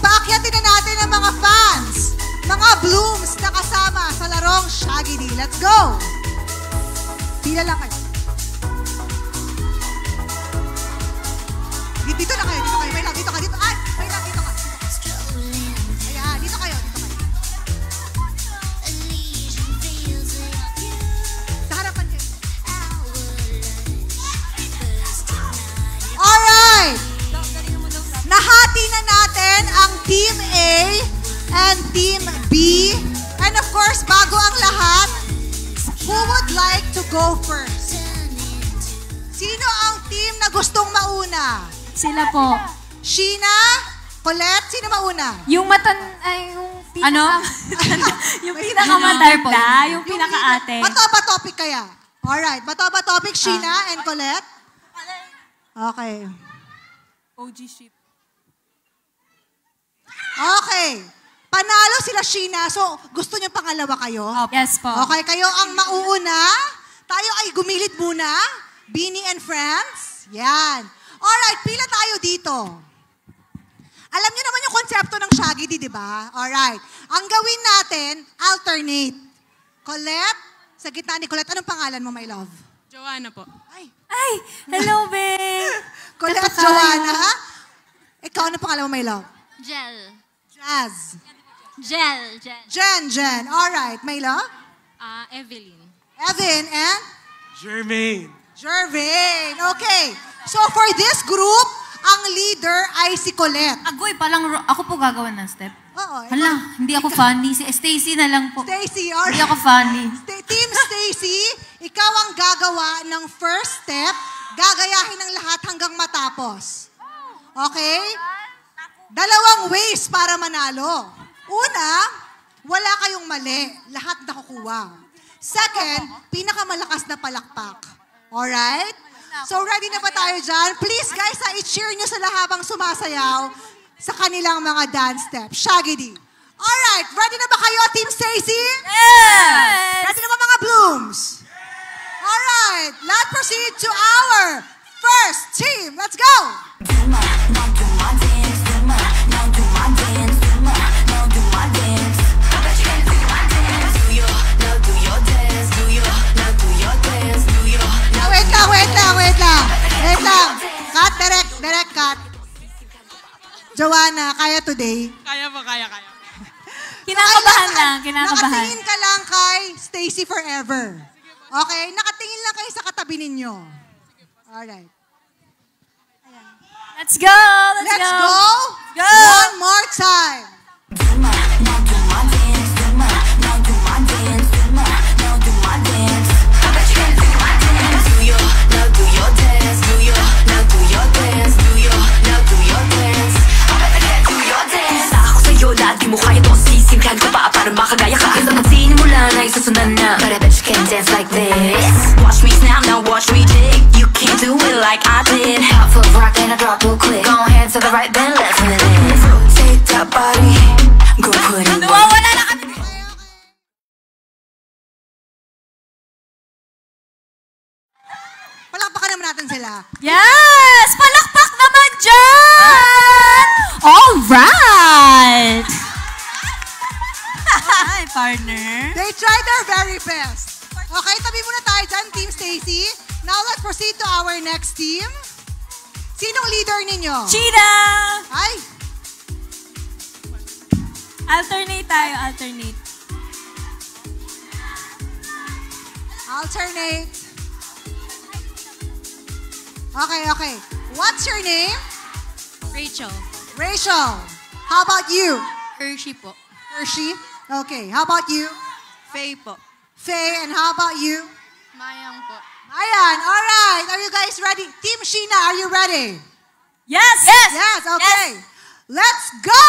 Paakyatin na natin ang mga fans, mga Blooms na kasama sa larong Shaggy D. Let's go! Pila lang kayo. Dito na kayo. May lang, dito ka. Ay, may lang, dito ka. Ayan, dito kayo. Sa harapan kayo. Alright! Nahati na natin ang Team A and Team B. And of course, bago ang lahat, who would like to go first? Sino ang team na gustong mauna? Sila po. Sheena? Colette? Sino mauna? Yung yung Yung pinakamatanda, yung pinaka-ate. Bato ba topic kaya? Alright. Bato ba topic, Sheena and Colette? Okay. OG ship. Okay. Panalo sila, Sheena. So, gusto niyo pangalawa kayo? Yes po. Okay, kayo ang mauuna. Tayo ay gumilid muna. Beanie and Friends. Yan. Alright, pila tayo dito. Alam niyo naman yung konsepto ng Shaggy D, di ba? Alright. Ang gawin natin, alternate. Colette, sa gitna ni Colette, anong pangalan mo, my love? Joanna po. Ay, hello, babe. Colette, Joanna. Ikaw, anong pangalan mo, my love? Gel. Jazz. Gel. Jen. Alright, my love? Evelyn. Evan and Jermaine. Jermaine. Okay. So for this group, ang leader ay si Colette. Agoy, palang ako po gagawin ng step. Oo. Hala, hindi ako funny. Si Stacy na lang po. Stacy, Hindi ako funny. Team Stacy, ikaw ang gagawa ng first step. Gagayahin ng lahat hanggang matapos. Okay? 2 ways para manalo. Una, wala kayong mali. Lahat nakukuha. Second, pinakamalakas na palakpak. Alright? So ready na ba tayo dyan? Please guys, i-cheer nyo sila habang sumasayaw sa kanilang mga dance steps. Shaggy D. Alright, ready na ba kayo, Team Stacy? Yes! Ready na ba mga blooms? Alright, let's proceed to our first team. Let's go! Wait lang. Cut, direct cut. Joanna, kaya today? Kaya. Kinakabahan lang, kinakabahan. Nakatingin ka lang kay Stacy forever. Okay? Nakatingin lang kayo sa katabi ninyo. Alright. Let's go! Let's go! Go! One more time. Di mo kaya to, sisimkan ko pa para makagaya ka. Kasi natin mo lang ay susundan na. But I bet you can dance like this. Watch me snap, now watch me dig. You can't do it like I did. Half of rock and a drop real quick. Go ahead to the right, then left with it. Rotate that body, go put it in. Wala na kami. Palakpakan naman natin sila. Yes! Palakpak naman dyan! Alright! Hi, partner. They tried their very best. Okay, tabi muna tayo dyan, Team Stacy. Now let's proceed to our next team. Sinong leader ninyo? Cheetah! Ay! Alternate tayo, alternate. Alternate. Okay. What's your name? Rachel. Rachel. How about you? Hershey po. Hershey. Okay. How about you? Faye po. Faye. And how about you? Mayang po. Ayan. All right. Are you guys ready? Team Sheena, are you ready? Yes! Yes. Okay. Yes. Let's go!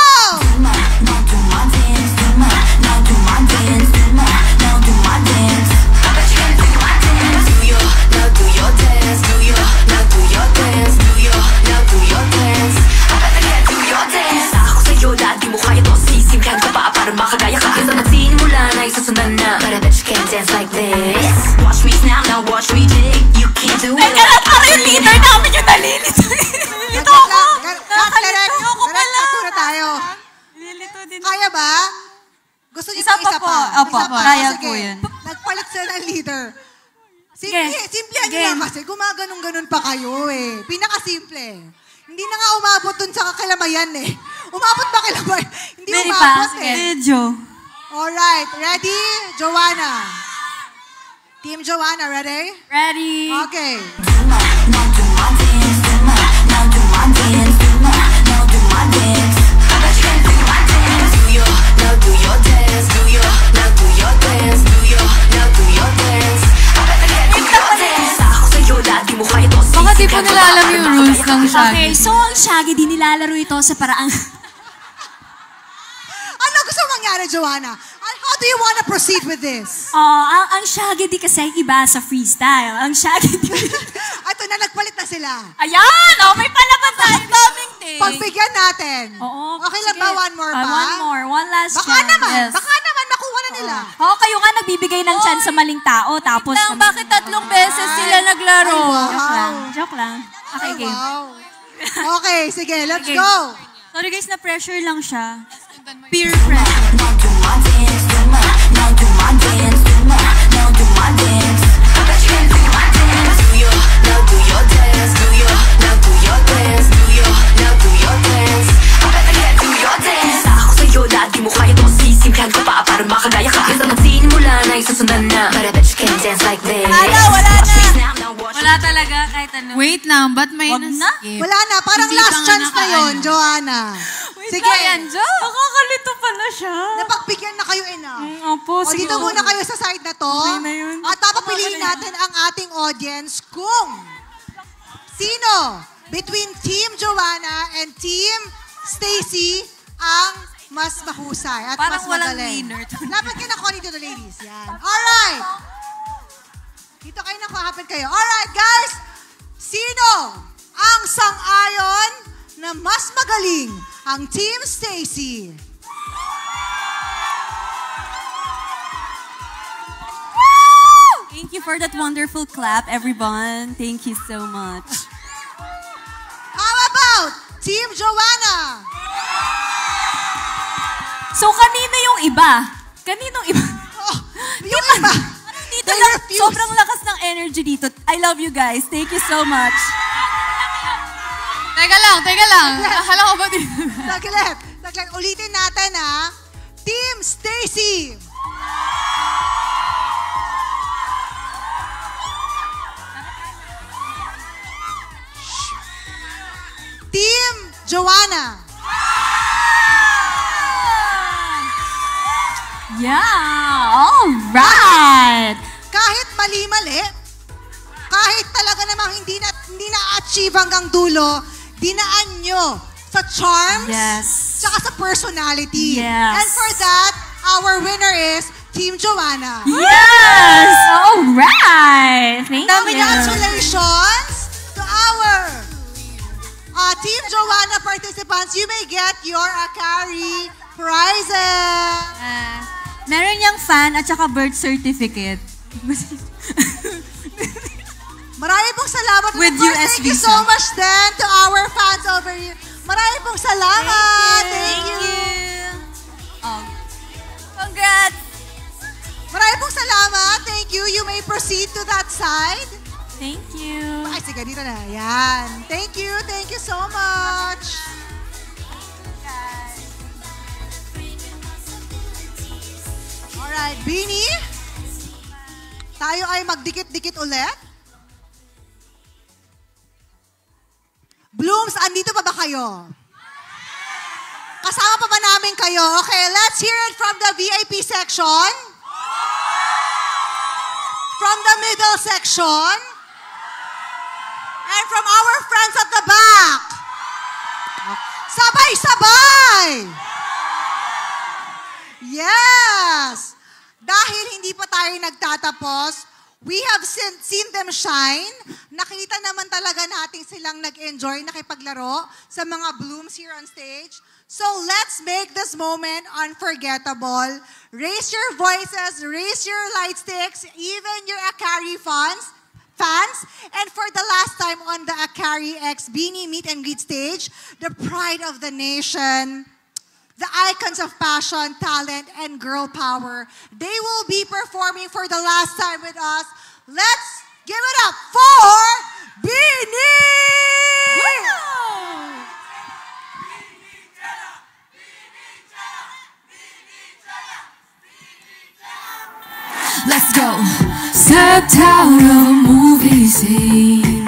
Di mo kaya to, sisimkan ko pa para makagaya ka. Kasi natin mo lang ay susundan na. But I bet you can dance like this. Watch me snap, now watch me dig. You can't do it like Parang yung leader namin yung nalilito. Nalilito ako. Nalilito na tayo. Nalilito din. Kaya ba? Gusto niyo Isa pa isa pa po. pa? Opo, Isa pa. kaya Sige. po yun. Nagpalit sila ng leader. Sige. Simple nyo lang kasi gumaganong-ganon pa kayo eh. Pinakasimple. Hindi na nga umabot dun sa kakilamayan eh. Umabot ba kilamayan? Hindi Very umabot fast. eh. Medyo. Alright. Ready? Joanna. Team Joanna, ready? Ready. Okay. Baka di po nila alam yung rules ng Shaggy. Okay, so ang Shaggy di nilalaro ito sa paraang... Ano gusto mangyari, Joanna? How do you want to proceed with this? ang Shaggy di kasi iba sa freestyle. Ang Shaggy di... Ito na, nagpalit na sila. Ayan! May palaban tayo. Daming thing. Pagbigyan natin. Oo. Okay lang ba? One more pa? One more. One last Baka chance. naman. Yes. Baka naman makuha na nila. Oo, kayo nga nagbibigay ng chance sa maling tao. Tapos... Bakit 3 beses sila naglaro? Joke lang. Okay, Ay, game. wow. Okay, sige. Let's Okay. go. Sorry guys, na-pressure lang siya. Peer pressure. Di mo kaya to, sisimkan ko pa para makagaya ka. Kasi natin mo lang ay susundan na. But I bet you can dance like this. Wala na! Wait lang, ba't may Wag na. skip? Wala na, parang Hindi last pa nga chance na yun, nakaano. Joanna. Sige. Nakakalito pala siya. Napagbigyan na kayo enough. Opo, O, dito muna kayo sa side na to. Okay na yun. At papapiliin natin ang ating audience kung sino between Team Joanna and Team Stacy ang mas mahusay at Parang mas walang magaling. winner. Lapit ka na, Connie, to the ladies. Yan. Alright. Dito kayo na, hapit kayo. Alright, guys. Sino ang sang-ayon na mas magaling? Ang Team Stacy. Thank you for that wonderful clap, everyone. Thank you so much. How about Team Joanna? So, kanino yung iba? Kaninong iba? Yung iba. Dito lang, sobrang lakas ng energy dito. I love you guys. Thank you so much. Teka lang. Akala ko ba dito? Saglit. Ulitin natin, ha? Team Stacy. Team Joanna. Yeah, all right. Kahit mali-mali, kahit talaga namang hindi na-achieve hanggang dulo, dinaan nyo sa charms, tsaka sa personality. Yes. And for that, our winner is Team Joanna. Yes! All right. Thank you. Congratulations to our Team Joanna participants. You may get your Akari prizes. Meron niyang fan at saka birth certificate. Marami pong salamat. With Of course, US thank you visa. so much then to our fans over here. Marami pong salamat. Thank you. Congrats. Marami pong salamat. Thank you. You may proceed to that side. Thank you. Ay, sige, dito na. Yan. Thank you. Thank you so much. Alright, Beanie. Tayo ay magdikit-dikit ulit. Blooms, andito pa ba kayo? Kasama pa ba namin kayo? Okay, let's hear it from the VIP section. From the middle section. And from our friends at the back. Sabay-sabay! Yes! Dahil hindi pa tayo nagtatapos, we have seen them shine. Nakita naman talaga natin silang nag-enjoy, nakipaglaro sa mga blooms here on stage. So let's make this moment unforgettable. Raise your voices, raise your light sticks, even your Akari fans. And for the last time on the Akari X Beanie Meet and Greet stage, the pride of the nation, the icons of passion, talent, and girl power, they will be performing for the last time with us. Let's give it up for Beanie! Let's go. Stepped out of a movie scene.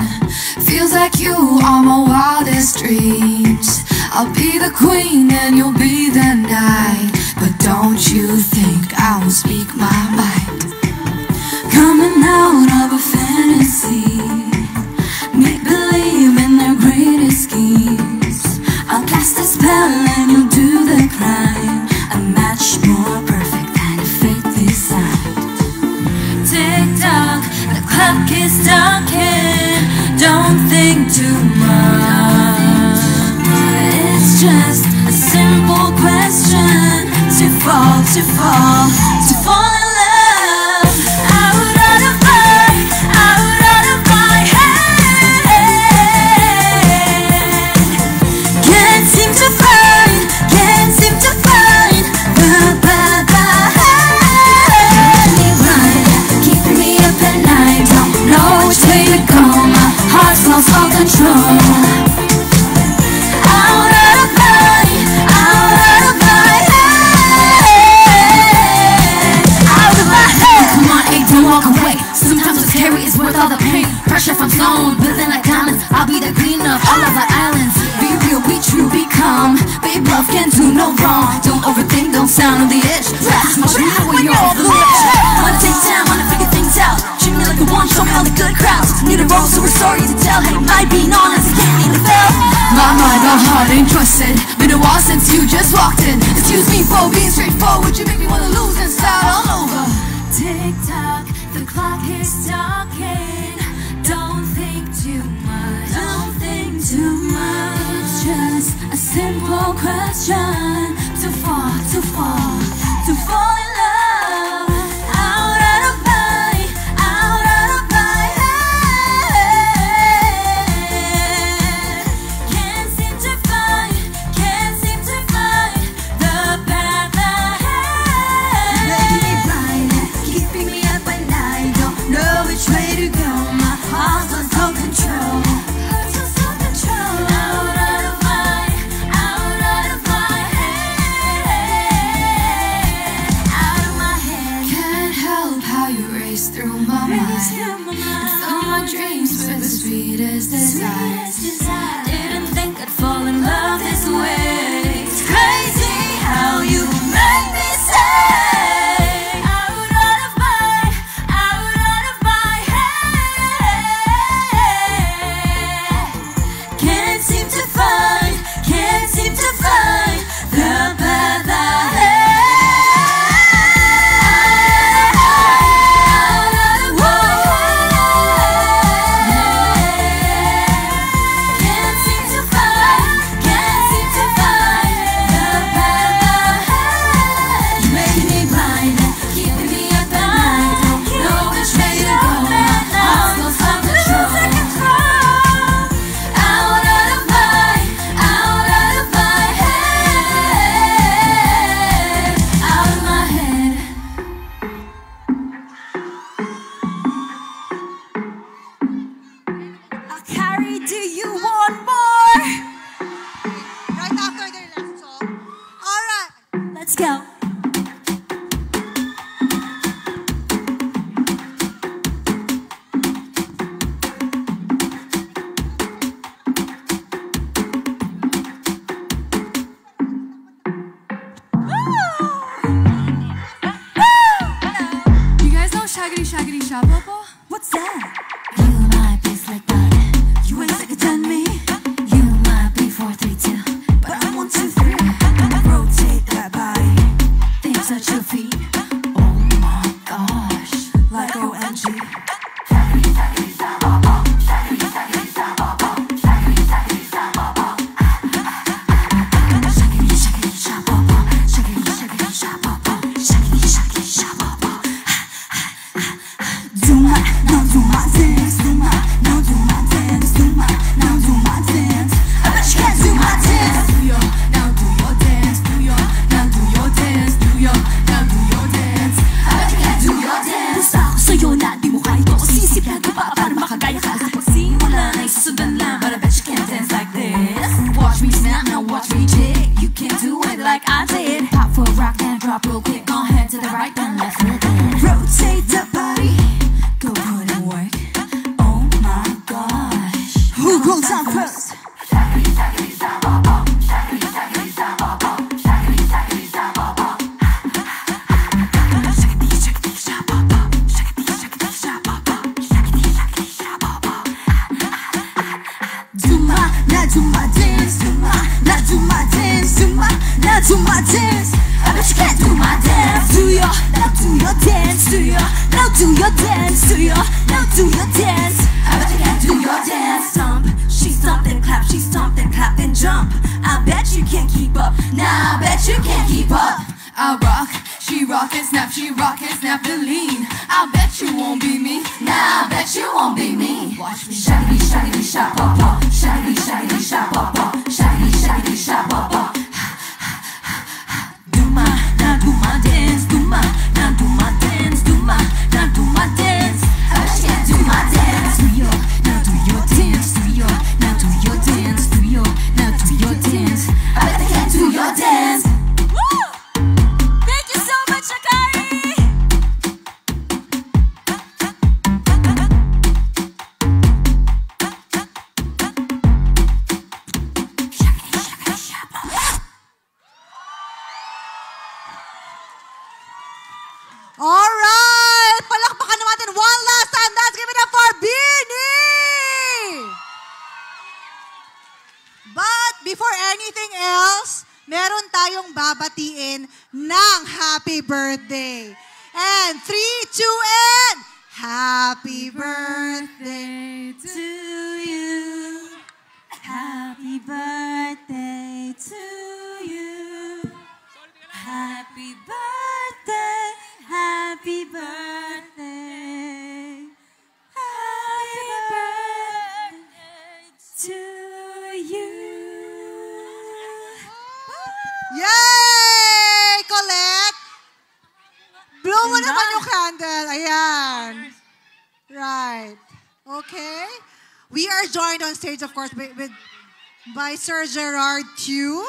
Feels like you are my wildest dreams. I'll be the queen and you'll be the knight. But don't you think I will speak my mind? Coming out of a fantasy, make believe in their greatest schemes. I'll cast a spell and you'll do the crime. A match more perfect than a fate designed. Tick-tock, the clock is ticking. Don't think too much. It's just a simple question. To fall in love. Out of my head. Can't seem to find the keeping me up at night. Don't know which way to go. My heart's lost all control. Out of my head. Out of my head. Come on, hey, don't walk away. Sometimes what's scary is worth with all the pain, pressure from stone, building like diamonds. I'll be the queen of all of the islands. Be real, be true, be calm. Babe, love can do no wrong. Don't overthink, don't sound on the edge. Practice my dream when you're off the edge. Wanna take time, wanna figure things out. Treat me like the one, show me all the good crowds. Need a role, so a story to tell. Hey, might be honest, can't need to fail. My mind, my heart ain't trusted. Been a while since you just walked in. Excuse me for being straightforward. You make me wanna lose and start all over. Tick tock, the clock is ticking. Don't think too much. Don't think too much. It's just a simple question. To fall in love. Out of my head. Can't seem to find the path ahead. Making me blind, keeping me up at night. Don't know which way to go. My heart's lost all control. Through my mind, and fill my dreams with the sweetest desire. Didn't think I'd fall in love this way. It's crazy how you make me say, out of my head. Can't seem to find the path ahead. Let's go. You guys know Shaggity Shaggity Shabobo? What's that? You might be slick, but you ain't slicker than me. You might be 4, 3, 2, but I'm 1, 2, 3. Rotate that body, things at your feet. Oh my gosh, like OMG. Shaggity Shaggity Shabobo, Shaggity Shaggity Shabobo, Shaggity Shaggity Shabobo. Shaggity Shaggity Shabobo, Shaggity Shaggity Shabobo, Shaggity Shaggity Shabobo. Do my, now do my dance, do my, now do my dance, do my, now do my dance. I bet you can't do my dance. Do your, now do your dance, do your, now do your dance, do your, now do your dance. I bet you can't do your dance. Basta ako sa'yo na di mo kaya ito. Sisipihan ka pa para makagaya ka. Kapag simula na isusundan lang, but I bet you can't dance like this. Watch me snap, now watch me jig. You can't do it like I did. Pop for a rock and drop real quick. Go ahead to the right, then left with it. Rotate the body. Go put in work. Oh my gosh. Who goes down first? Shaggity Shaggity Shabobo, Shaggity Shaggity Shabobo, Shaggity Shaggity Shabobo. Shaggity Shaggity Shabobo, Shaggity Shaggity Shabobo, Shaggity Shaggity Shabobo. Do my, now do my dance, do my, now do my dance, do my, now do my dance. I bet you can't do my dance. Do your, now do your dance, do your, now do your dance, do your, now do your dance. I bet you can't do your dance. Stomp, she stomped and clap, she stomped and clap and jump. I bet you can't keep up, nah, I bet you can't keep up. I rock, she rock and snap, she rock and snap and lean. I bet you won't be me, Nah, I bet you won't be me. Watch me. Shaggity Shaggity Shabobo, Shaggity Shaggity Shabobo, Shaggity Shaggity Shabobo. Do my, now do my dance, do my, now do my dance, do my, now do my dance. I bet you can't do my dance. Do your, now do your dance, do your, now do your dance, do your, now do your dance. I bet they can't do your dance. Woo! Thank you so much, Akari! tayong babatiin ng happy birthday. And 3, 2, and happy birthday to you. Happy birthday to you. Happy birthday, happy birthday. Happy birthday to you. Yay! Colette! Blow mo naman yung candle. Ayan. Right. Okay. We are joined on stage, of course, by Sir Gerard Tew.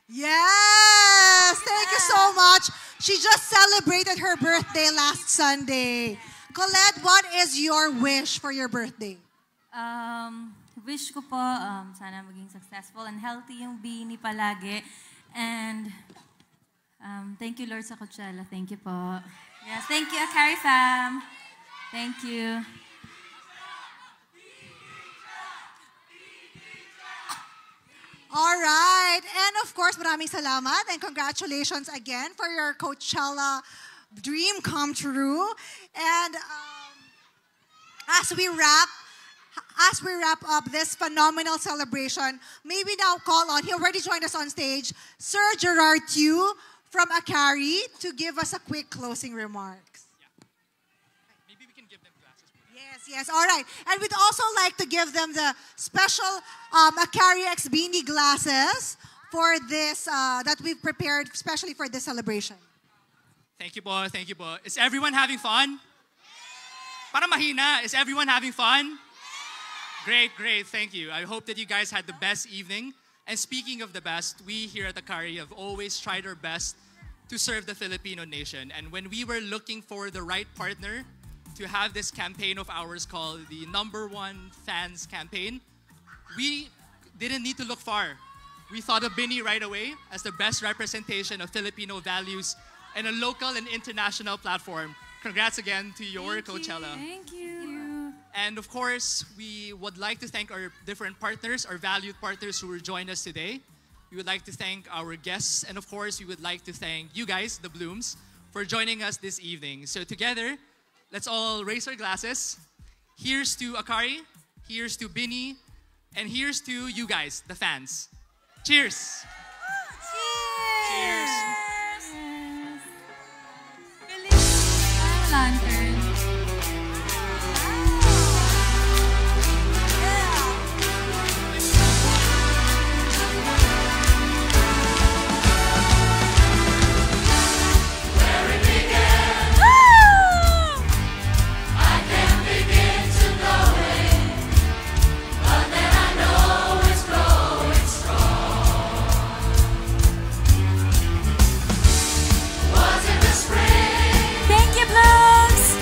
Yes! Thank you so much. She just celebrated her birthday last Sunday. Colette, what is your wish for your birthday? Wish ko po, sana maging successful and healthy yung Beanie palagi. And thank you, Lord, sa Coachella. Thank you po. Yes, thank you, Akari fam. Thank you. All right. And of course, maraming salamat and congratulations again for your Coachella dream come true. And as we wrap up this phenomenal celebration, maybe now call on, he already joined us on stage, Sir Gerard Tew from Akari to give us a quick closing remarks. Yes, all right. And we'd also like to give them the special Akari X Beanie glasses for this, that we've prepared especially for this celebration. Thank you po, thank you po. Is everyone having fun? Para mahina, is everyone having fun? Great, great, thank you. I hope that you guys had the best evening. And speaking of the best, we here at Akari have always tried our best to serve the Filipino nation. And when we were looking for the right partner to have this campaign of ours called the #1 Fans Campaign, we didn't need to look far. We thought of Binnie right away as the best representation of Filipino values and a local and international platform. Congrats again to your Coachella. Thank you. And of course, we would like to thank our different partners, our valued partners who will join us today. We would like to thank our guests, and of course, we would like to thank you guys, the Blooms, for joining us this evening. So together, let's all raise our glasses. Here's to Akari, here's to Binnie, and here's to you guys, the fans. Cheers! Cheers! Lantern. Thank you, Blooms!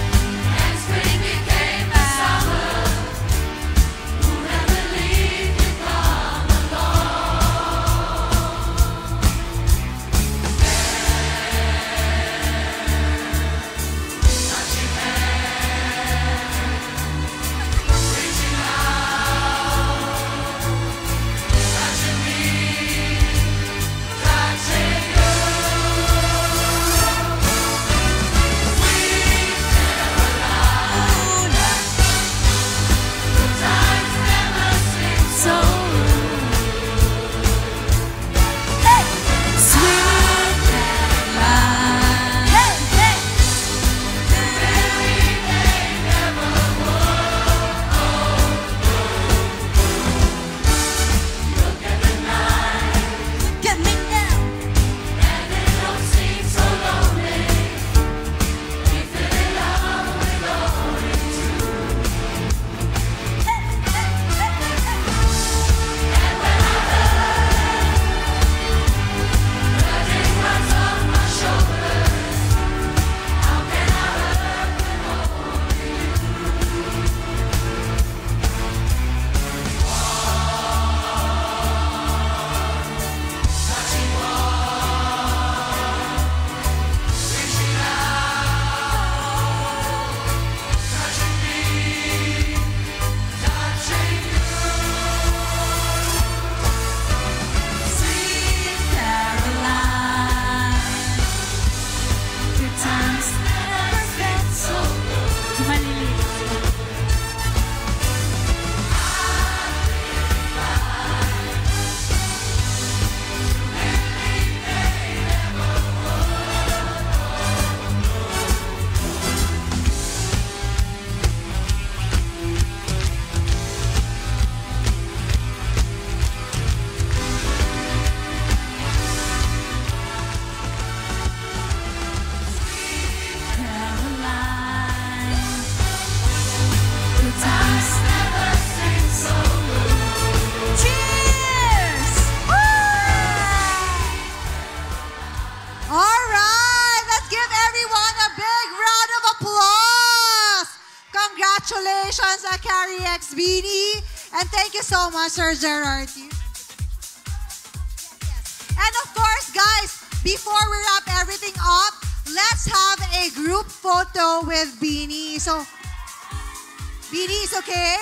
Akari X Beanie. And thank you so much, Sir Gerard. And of course, guys, before we wrap everything up, let's have a group photo with Beanie. So, Beanie is okay?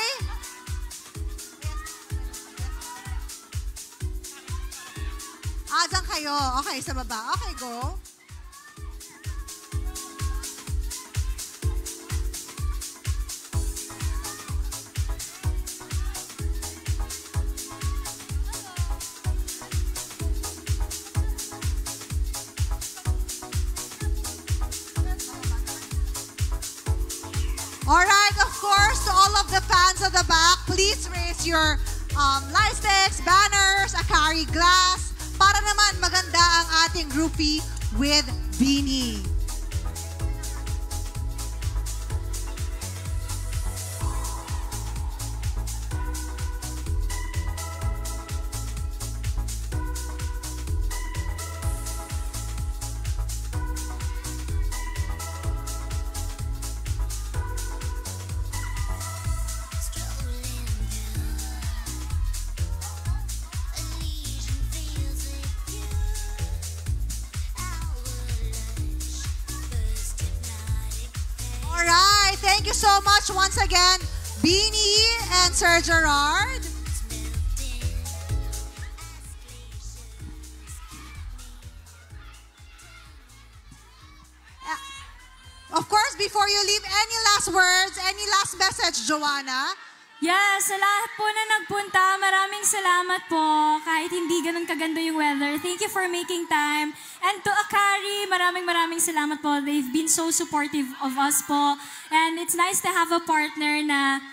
Dyan kayo. Okay, sa baba. Okay, go. Alright, of course, to all of the fans at the back, please raise your light sticks, banners, Akari glass, para naman maganda ang ating groupie with Beanie. Alright, thank you so much once again, Beanie and Sir Gerard. Of course, before you leave, any last words, any last message, Joanna? Yes, sa lahat po na nagpunta, maraming salamat po. Kahit hindi ganun kaganda yung weather, thank you for making time. And to Akari, maraming salamat po. They've been so supportive of us po. And it's nice to have a partner na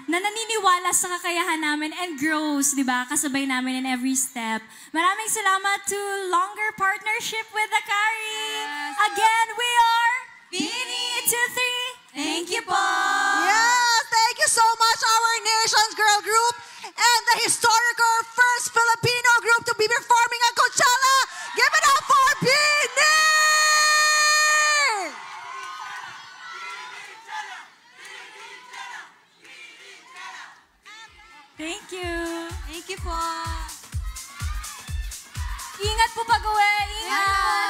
naniniwala sa kakayahan namin and grows, di ba? Kasabay namin in every step. Maraming salamat to longer partnership with Akari. Yes. Again, we are Beanie 23. Thank you po. Yeah, thank you so much, our nation's girl group and the historical first Filipino group to be performing at Coachella. Give it up for Beanie! Thank you. Thank you po. Ingat po pag-uwi. Ingat.